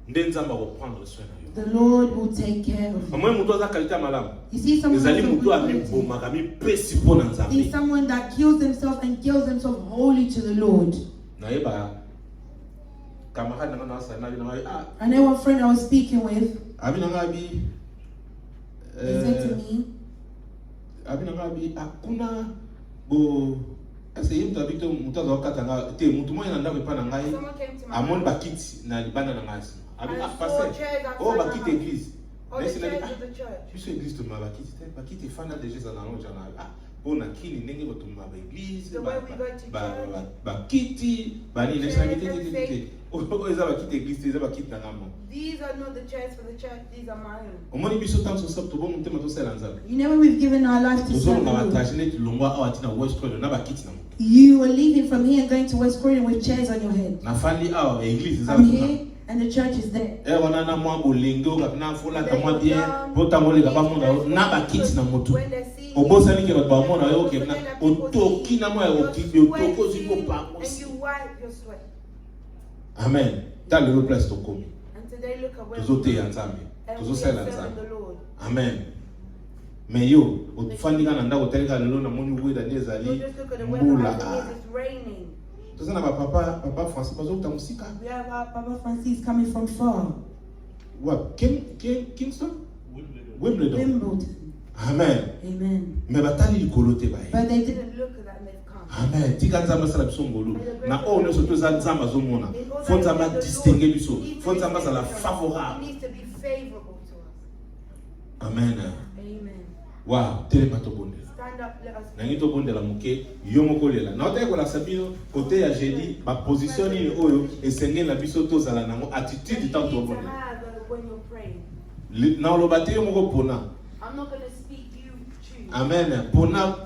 nde nzamba ko prendre soin na yo. the Lord will take care of you. Moi mutu za qualité ya malamu. You see someone Ezali who's of mutu good ami quality bomaka mi pesi po na is nzambe. someone that kills himself and kills himself wholly to the Lord. Na yeba camarade na sa na na I know one friend I was speaking with, abi na ngabi he said to me, abi na ngabi akuna bo ese yimta bito mutu za katanga te mutu moya na ndako pa na ngai Someone came to my amon house. bakiti na libanda na ngasi abi I saw passer chairs outside oh my bakiti house. église All the mais c'est chairs la of the church. biso église to ma bakiti fana déjà za na lonja na bona kini ndenge bato ma ba église The way we go to church. bakiti bani na Chairs sabité and te o eza bakiti église eza bakiti na ngamo These are not the chairs for the church, these are my own. omoni biso tant so sap to bon mutema to sala nzambe you know when we've given our life to tozo serve the na Lord, batajine tulongwa awa tina west coast na bakiti na mo you are leaving from here and going to West Croydon with chairs on your head. na fandi awa église eza I'm kuna here and the church is there. wana na mwa bolenge okapena fola ka mwa bien botamoleka bamona na bakiti na motu When they see obosani ke bato bamona yo ke na then the people otoki na mwa you're okibi otoko sweating ziko and pakosi you wipe your sweat. amen ta lelo place tokomi And today look at where tozoteya nzambe and we are tozosala serving nzambe the Lord. amen me yo ofandi kaka na ndako otalika lelo namoni weda nde ezali So just look at the weather mbula as it is, it's raining. toza na papa français bazokuta mosika We have our Papa Francis coming from far, wa Kingston Wimbledon Wimbledon. amen Amen. me batali likolo te baye But they They didn't. didn't look at that and they've come. amen tika nzambe asala biso ngolu na oyo nyonso toza nzambe azomona fo nzambe adistingue biso fo nzambe azala It favorable needs to be favorable to us. amen Amen. Wow, telema to bonde. Stand up, let us Nangi to bonde la muke yomoko lela. Na ote ko la sabino côté ya jeudi ba position ni oyo esenge la biso to zala nango attitude tant to need to bonde. have when you're praying. Na lo bate yomoko pona. I'm not going to speak, you choose. Amen. Pona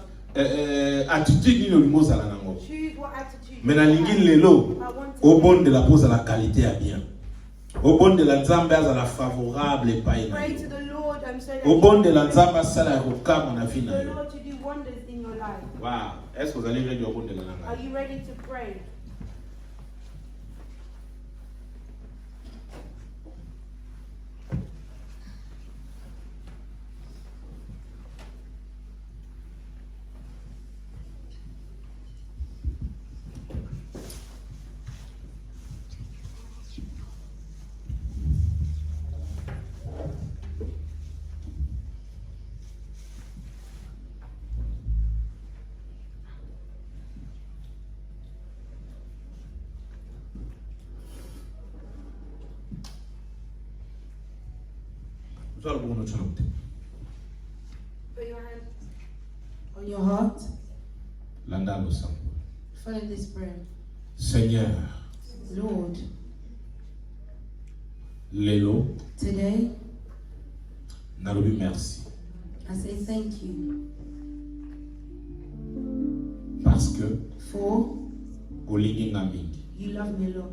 attitude ni lo limo zala nango. Choose what attitude. Mais na lingi lelo au bon de la pose à la qualité à bien. Au bon de la nzambe à la favorable et pas Pray to the Lord and say that au bon de la nzambe à la roka mon avis na the yo. Lord to do wonders in your life. Wow, est-ce que vous allez ready au bon de la nanga? Are you ready to pray? Vous allez bon chanter. Put your hand. On your heart, Landa lo sang. follow this prayer. Seigneur, Lord, lelo today nalobi merci I say thank you parce que for olingi nga mingi. you love me, Lord.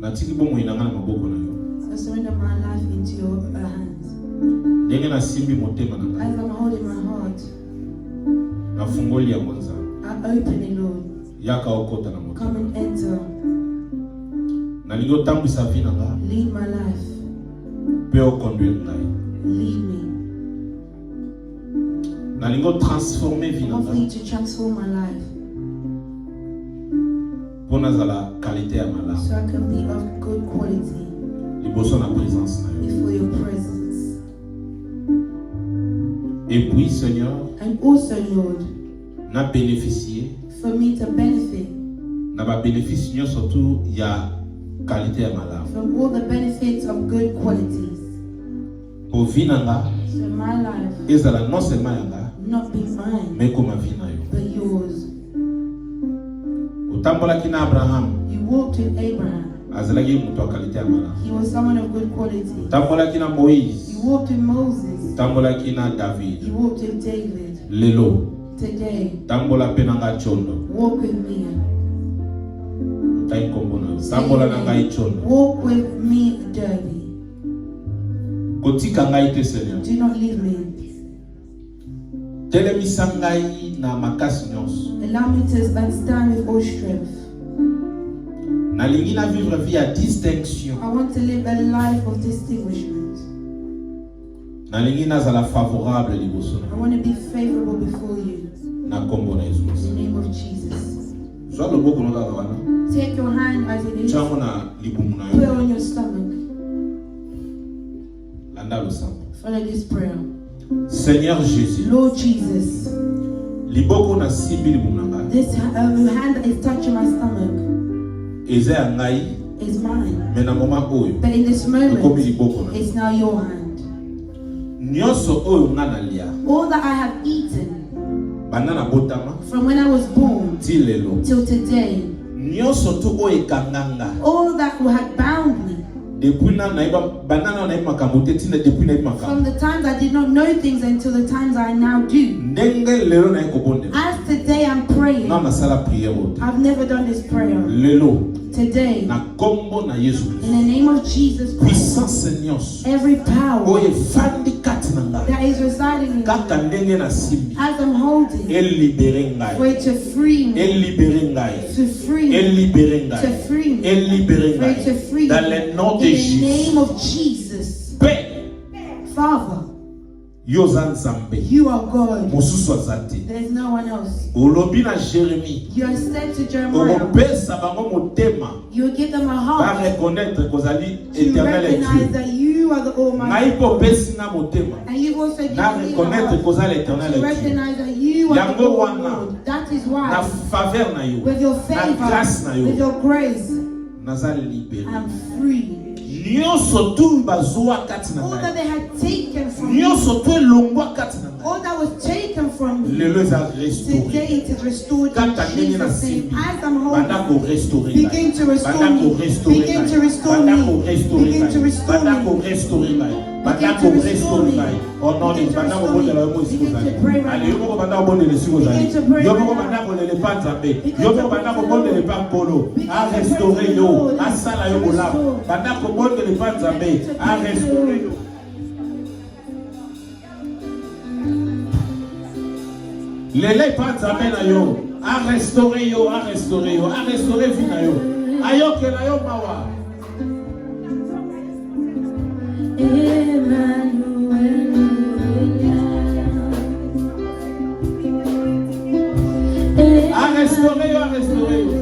Natiki bomoi na nga na maboko na yo. I surrender my life into your hands. Ndenge nasimbi motema na As ngai. I'm holding my heart, Nafungoli yango nzambe. I open it, Lord. Yaka okota na motema. Come and enter. Nalingi otambwisa vi na nga. Lead my life. Mpe oconduire ngai. Lead me. Nalingi otransforme vi I na want nga. you to transform my life Mpo nazala qualité ya malamu. so I can be of good quality Liboso na présence na yo. before your presence. Et puis Seigneur, And also, Lord, na bénéficier for me to benefit na ba bénéfice nyonso surtout ya qualité ya malamu. from all the benefits of good qualities. Po vi na nga So my life ezala non seulement ya nga, not be mine, mais koma vi na yo. but yours. Otambolaki na Abraham, You walked with Abraham. azalaki moto ya qualité ya malamu. He was someone of good quality. Otambolaki na Moïse, You walked with Moses. otambolaki na David. You walked with David. Lelo Today, tambola mpe na ngai chondo. walk with me. Otai nkombo na yo. Tambola na ngai chondo. Walk with me, Derby. Kotika ngai te Seigneur. Do not leave me. Telemisa ngai na makasi nyonso. Allow me to stand with all strength. Nalingi na vivre vie ya distinction. I want to live a life of distinguishment. Nalingi nazala favorable liboso I na. want to be favorable before you. Na nkombo na Yesu. In the name of Jesus. Zwa loboko na kaka wana. Take your hand as it is. Chango na libumu na Put it yo. on your stomach. Landa losambo. Follow this prayer. Seigneur Jésus. Lord Jesus, Liboko na simbi libumu na ngai. this hand that is touching my stomach Eza ya ngai. is mine. Me na moma oyo. But in this Ekomi moment, liboko na. it's now your hand. Nyonso oyo nga nalia. All that I have eaten Banda na botama. from when I was born Ti lelo. till today, Nyonso tu oyo ekanganga. all that had bound me, Depuis na naiba banana na makambo te tina depuis na makambo. from the times I did not know things until the times I now do. Ndenge lelo na ekobonde. As today I'm praying, Na nasala prière ote. I've never done this prayer. Lelo Today, na kombo na Yesu in Kristo. the name of Jesus Christ, Puissance nyonso. every power Oyo efandi kati na ngai. that is residing in me, Kaka ndenge na simbi. as I'm holding, Elibere ngai. for it to free me, Elibere ngai. to free me, Elibere to ngai. free me, Elibere for it to ngai. free Dans me. le nom de In the Jésus. name of Jesus. Père, Father, yo za nzambe. you are God. Mosusu azate. There's no one else. Olobi na Jérémie. You have said to Jeremiah, Okopesa bango motema. you will give them a Ba heart reconnaître kozali to éternel et recognize Dieu. that you are the Almighty. Ngai po pesi na motema. And you've also given Na me a reconnaître heart kozali éternel to et Dieu. recognize that you are the Yango wana. Lord. That is Na why, faveur na yo. with your Na grâce na favor, with yo. your grace, Nazali libéré. I'm free. nyonso tu bazwa kati na all that ngai they had taken from me, nyonso tu elongwa kati na ngai all that was taken from me, lelo eza restauré today it is restored in kaka ndenge na Jesus' name. simbi As I'm banda holding, korestauré begin to restore banda me, korestauré begin to restore banda me, korestauré begin to restore banda me. korestauré banda Begin to restore korestauré me. au nom de Begin to banda restore kobondela me. yo mo Begin to sikozali pray right allez yo now. moko banda kobondela sikozali Begin to pray yo right moko now. banda kolele pa nzambe Begin yo to moko pray banda to the kobondela Lord. pa nkolo Begin to arestauré pray to the yo Lord. asala yo To bolamu restore. banda kobondela pa nzambe arestauré yo lele pa nzambe na yo arestauré yo arestauré yo arestauré vie na yo ayokela yo mawa arestauré yo arestauré yo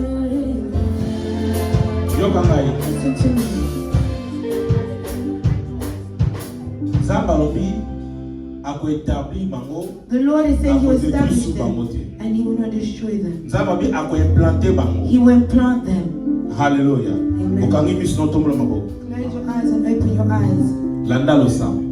yoka ngai Listen to me. nzambe alobi akoétablir bango The Lord is saying He will akodétruire establish su bango them te and He will not destroy them. nzambe alobi akoimplante bango He will implant them. halleluya Amen. okangi miso notombola maboko Close your eyes and open your eyes. landa losambo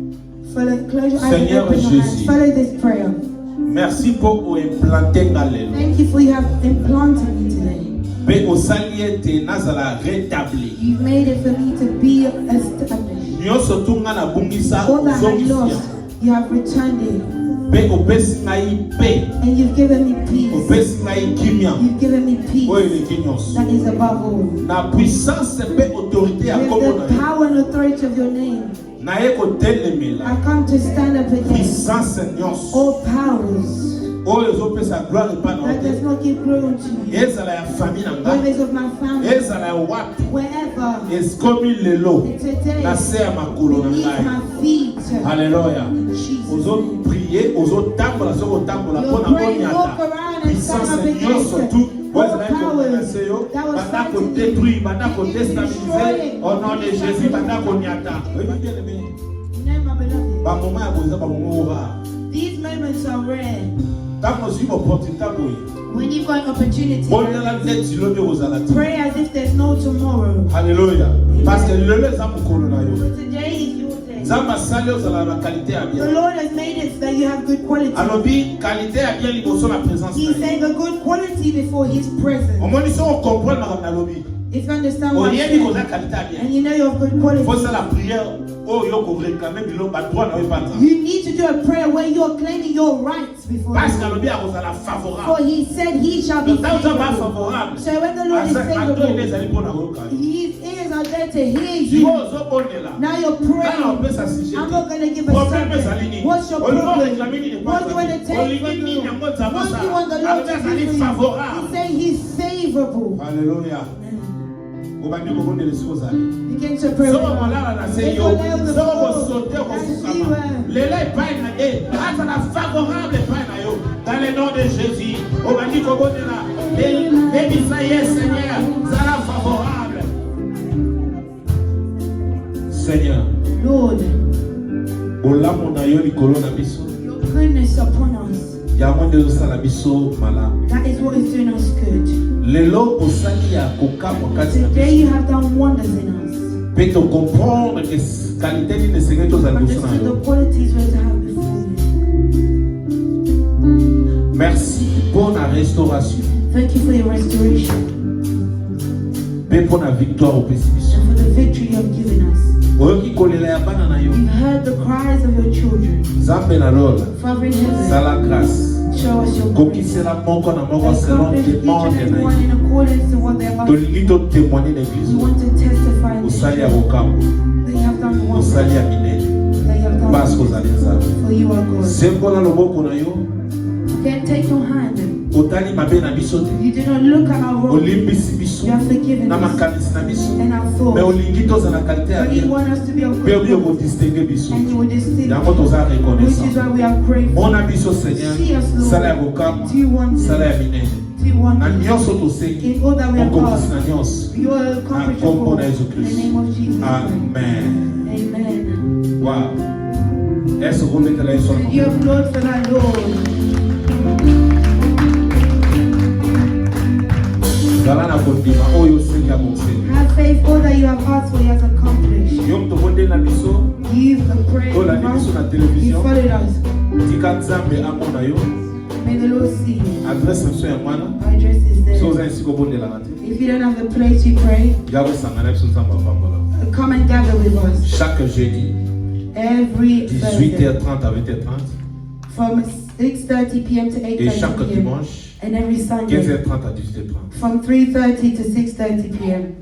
Close your eyes Seigneur and open your eyes. Jésus. Follow this prayer. merci mpo oimplante nga lelo Thank you for you have implanted me today. mpe osali ete nazala rétabli You've made it for me to be established. nyonso tu nga nabungisa All that I ozongisia lost, you have returned it. mpe opesi ngai mpe And you've given me peace. opesi ngai kimia You've given me oyo peace eleki nyonso that is above all. na puissance mpe autorité ya With kombo na the yo power and authority of your name, naye I kotelemela come to stand up against puissance nyonso all powers oyo ezopesa gloire epai na that does yo not give glory unto te you. ezala ya famille na Whether ngai it's of my family, ezala ya wapi wherever, esikomi lelo today, na se ya makolo na beneath ngai my feet, halleluya in Jesus' name. ozoprie ozotambola soki otambola You're mpona praying, walk konyata around and stand puissance up against nyonso tu all ezalaki komenase yo powers that was banda fighting you. kodétruire banda Begin to kodestabilize destroy it. au nom de jésus banda konyata oyebi bien aimé You know, my beloved, bamoma ya koeza bamoma orare these moments are rare. ntango ozwi opportunité boye When you've got an opportunity, bondela neti lobi kozala te pray as if there's no tomorrow. halleluya parce que lelo eza mokolo na yo But today is your day. nzambe asali ozala na qualité ya The bien Lord has made it so that you have good quality. alobi qualité ya bien liboso na présence He's na ye saying a good quality before His presence. omoni soki okomprendre makambo nalobi If you understand what I'm oyebi koza saying, qualité ya bien and you know you have good quality, fosala prière oyo koréclame bilo badroit na yo epanza you need to do a prayer where you're claiming your rights before parce que Him. alobi akozala For favorable He said He shall be ntango ozaba favorable. favorable So when the Lord is mato ene favorable, ezali mpona koyoka yo His ears are there to hear siko you. ozobondela Now you're kana praying. opesa sujet I'm not going to give a problème ezali subject. nini What's your olingo problem? réclame nini What do you want to take olingi from nini you? yango What nzambe do you want the Lord alobi to azali do for you? favorable He's saying He's favorable. halleluya obandi kobondela esiko ozali Begin to pray. soko molala na se yo soko kosote kofukama lelo epai na ye azala favorable epai na yo dans le nom de jésus obandi kobondela bebisa ye seigneur zala favorable seigneur Lord, bolamu na yo likolo na biso your goodness upon us. yango nde ezosala biso malamu That is what is doing us good. lelo osali ya kokamwa kati na Today you have done wonders in us. mpe tocomprendre ke qualité nini esengeli tozala liboso na Understood yo the qualities we're to have before you. merci mpo na restauration Thank you for your restoration mpe mpo na victoire opesi biso and for the victory you have given us. oyoki kolela ya bana na yo You've heard the cries of your children. nzambe na lola Father in heaven, sala grâce show us your grace. kokisela moko na moko selon Accomplish each demande and every na one ye in accordance to what they're about. tolingi totémoigne na We église want to testify in this osali ya church kokamwa that you have done wonders, osali ya minene that you have parce done kozali nzambe for you are God. sembola loboko na yo Then take your hand. otali mabe na biso te You do not look at our wrongs. olimbisi biso You have forgiven na us makanisi na biso and our me thoughts. olingi tozala qualité ya But you bien want us to be of mpe good obi fruit, okodistingue biso and you will distinguish, yango toza which is reconnaissant why we are grateful. mona biso seigneur See us, Lord. sala ya kokamwa Do you want sala ya minene Do you want na nyonso tosengi in all that we are okomisi na called? nyonso You are accomplished kombo na in Yesu the Kristo. name of Jesus. amen Amen. wow est-ce que ometela yesu na Did you applaud for that, Lord? zala na kondima oyo osengi ya moseli Have faith, all that you have asked for, He has accomplished. yo He télévision. followed us. Tika Nzambe amona yo. May the Lord see you. Adresse na so ya mwana. Our address is there. So za nsiko bondela na te. If you don't have a place to pray, Yabo sangana biso Nzambe apambola. come and gather with us. Chaque jeudi, Every Thursday, 18h30 à 20h30. from 6:30 p.m. to Et chaque 8:30 p.m. dimanche, And every Sunday, 15h30 à 18h30. from 3:30 to 6:30 p.m.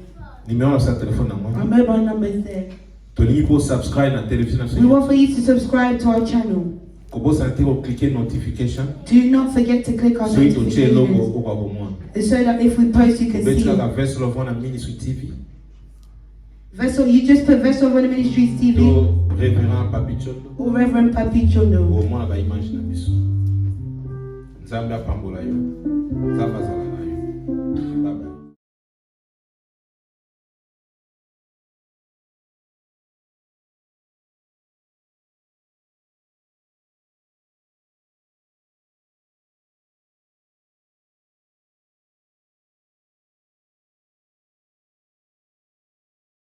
Numéro na sa téléphone na Our moi. mobile number is there. Tolingi pour subscribe na télévision na We so. want for you to subscribe to our channel. Kobo santé au cliquer notification. Do not forget to click on So ito che logo notifications au babo moi. so that if we post, you can see Betika it. ka Vessel of Honor Ministry TV. Vessel, you just put Vessel of Honor Ministries TV To révérend Papi Chondo. or Reverend Papi Chondo. Au moins ba image na biso. Nzambe apambola yo. Nzambe azala na yo. Bye bye.